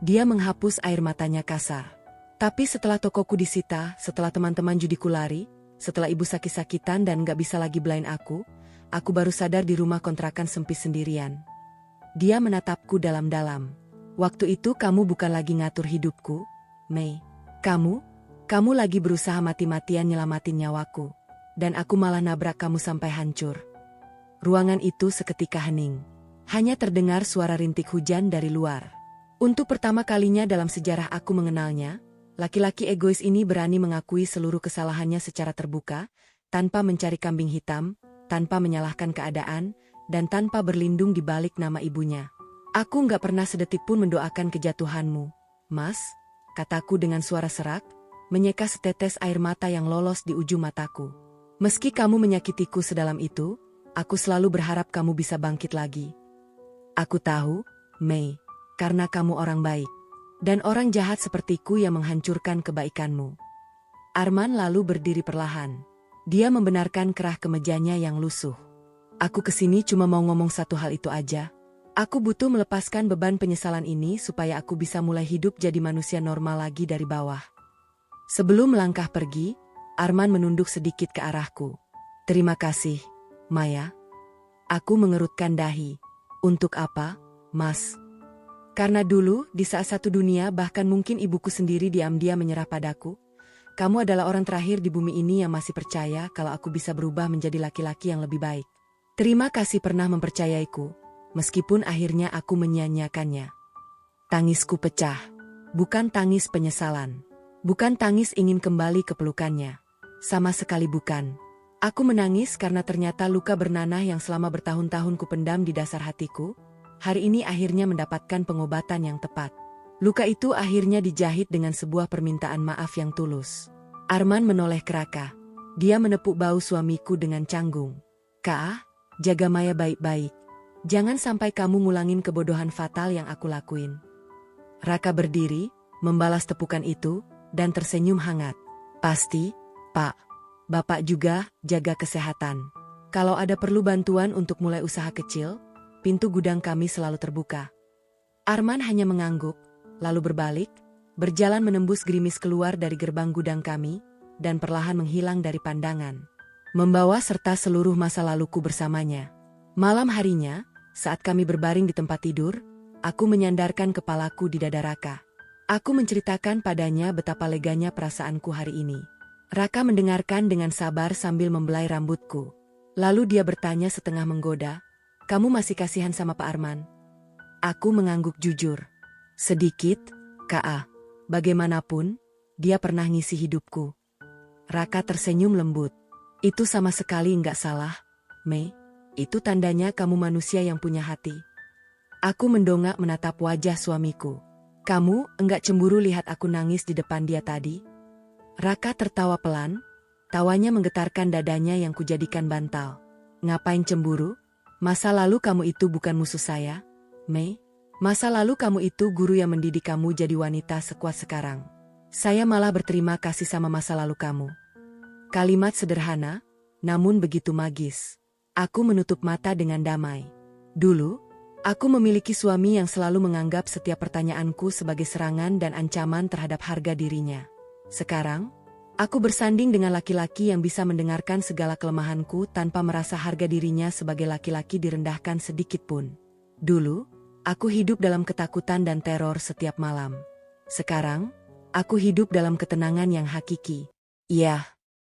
Dia menghapus air matanya kasar. Tapi setelah tokoku disita, setelah teman-teman judiku lari, setelah ibu sakit-sakitan dan gak bisa lagi belain aku baru sadar di rumah kontrakan sempit sendirian. Dia menatapku dalam-dalam. Waktu itu kamu bukan lagi ngatur hidupku, Mei. Kamu lagi berusaha mati-matian nyelamatin nyawaku. Dan aku malah nabrak kamu sampai hancur. Ruangan itu seketika hening. Hanya terdengar suara rintik hujan dari luar. Untuk pertama kalinya dalam sejarah aku mengenalnya, laki-laki egois ini berani mengakui seluruh kesalahannya secara terbuka, tanpa mencari kambing hitam, tanpa menyalahkan keadaan, dan tanpa berlindung di balik nama ibunya. Aku nggak pernah sedetik pun mendoakan kejatuhanmu, Mas, kataku dengan suara serak, menyeka setetes air mata yang lolos di ujung mataku. Meski kamu menyakitiku sedalam itu, aku selalu berharap kamu bisa bangkit lagi. Aku tahu, Mei, karena kamu orang baik. Dan orang jahat sepertiku yang menghancurkan kebaikanmu. Arman lalu berdiri perlahan. Dia membenarkan kerah kemejanya yang lusuh. Aku kesini cuma mau ngomong satu hal itu aja. Aku butuh melepaskan beban penyesalan ini supaya aku bisa mulai hidup jadi manusia normal lagi dari bawah. Sebelum melangkah pergi, Arman menunduk sedikit ke arahku. Terima kasih, Maya. Aku mengerutkan dahi. Untuk apa, Mas? Karena dulu, di saat satu dunia bahkan mungkin ibuku sendiri diam-diam menyerah padaku, Kamu adalah orang terakhir di bumi ini yang masih percaya kalau aku bisa berubah menjadi laki-laki yang lebih baik. Terima kasih pernah mempercayaiku, meskipun akhirnya aku menyia-nyiakannya. Tangisku pecah. Bukan tangis penyesalan. Bukan tangis ingin kembali ke pelukannya. Sama sekali bukan. Aku menangis karena ternyata luka bernanah yang selama bertahun-tahun kupendam di dasar hatiku, hari ini akhirnya mendapatkan pengobatan yang tepat. Luka itu akhirnya dijahit dengan sebuah permintaan maaf yang tulus. Arman menoleh ke Raka. Dia menepuk bahu suamiku dengan canggung. Kak, jaga Maya baik-baik. Jangan sampai kamu ngulangin kebodohan fatal yang aku lakuin. Raka berdiri, membalas tepukan itu, dan tersenyum hangat. Pasti, Pak. Bapak juga jaga kesehatan. Kalau ada perlu bantuan untuk mulai usaha kecil, pintu gudang kami selalu terbuka. Arman hanya mengangguk, lalu berbalik, berjalan menembus gerimis keluar dari gerbang gudang kami, dan perlahan menghilang dari pandangan. Membawa serta seluruh masa laluku bersamanya. Malam harinya, saat kami berbaring di tempat tidur, aku menyandarkan kepalaku di dada Raka. Aku menceritakan padanya betapa leganya perasaanku hari ini. Raka mendengarkan dengan sabar sambil membelai rambutku. Lalu dia bertanya setengah menggoda, "Kamu masih kasihan sama Pak Arman?" Aku mengangguk jujur. "Sedikit, Kak. Bagaimanapun, dia pernah ngisi hidupku." Raka tersenyum lembut. "Itu sama sekali enggak salah, Mei. Itu tandanya kamu manusia yang punya hati." Aku mendongak menatap wajah suamiku. "Kamu enggak cemburu lihat aku nangis di depan dia tadi?" Raka tertawa pelan, tawanya menggetarkan dadanya yang kujadikan bantal. "Ngapain cemburu? Masa lalu kamu itu bukan musuh saya, Mei. Masa lalu kamu itu guru yang mendidik kamu jadi wanita sekuat sekarang. Saya malah berterima kasih sama masa lalu kamu." Kalimat sederhana, namun begitu magis. Aku menutup mata dengan damai. Dulu, aku memiliki suami yang selalu menganggap setiap pertanyaanku sebagai serangan dan ancaman terhadap harga dirinya. Sekarang, aku bersanding dengan laki-laki yang bisa mendengarkan segala kelemahanku tanpa merasa harga dirinya sebagai laki-laki direndahkan sedikit pun. Dulu, aku hidup dalam ketakutan dan teror setiap malam. Sekarang, aku hidup dalam ketenangan yang hakiki. Iya.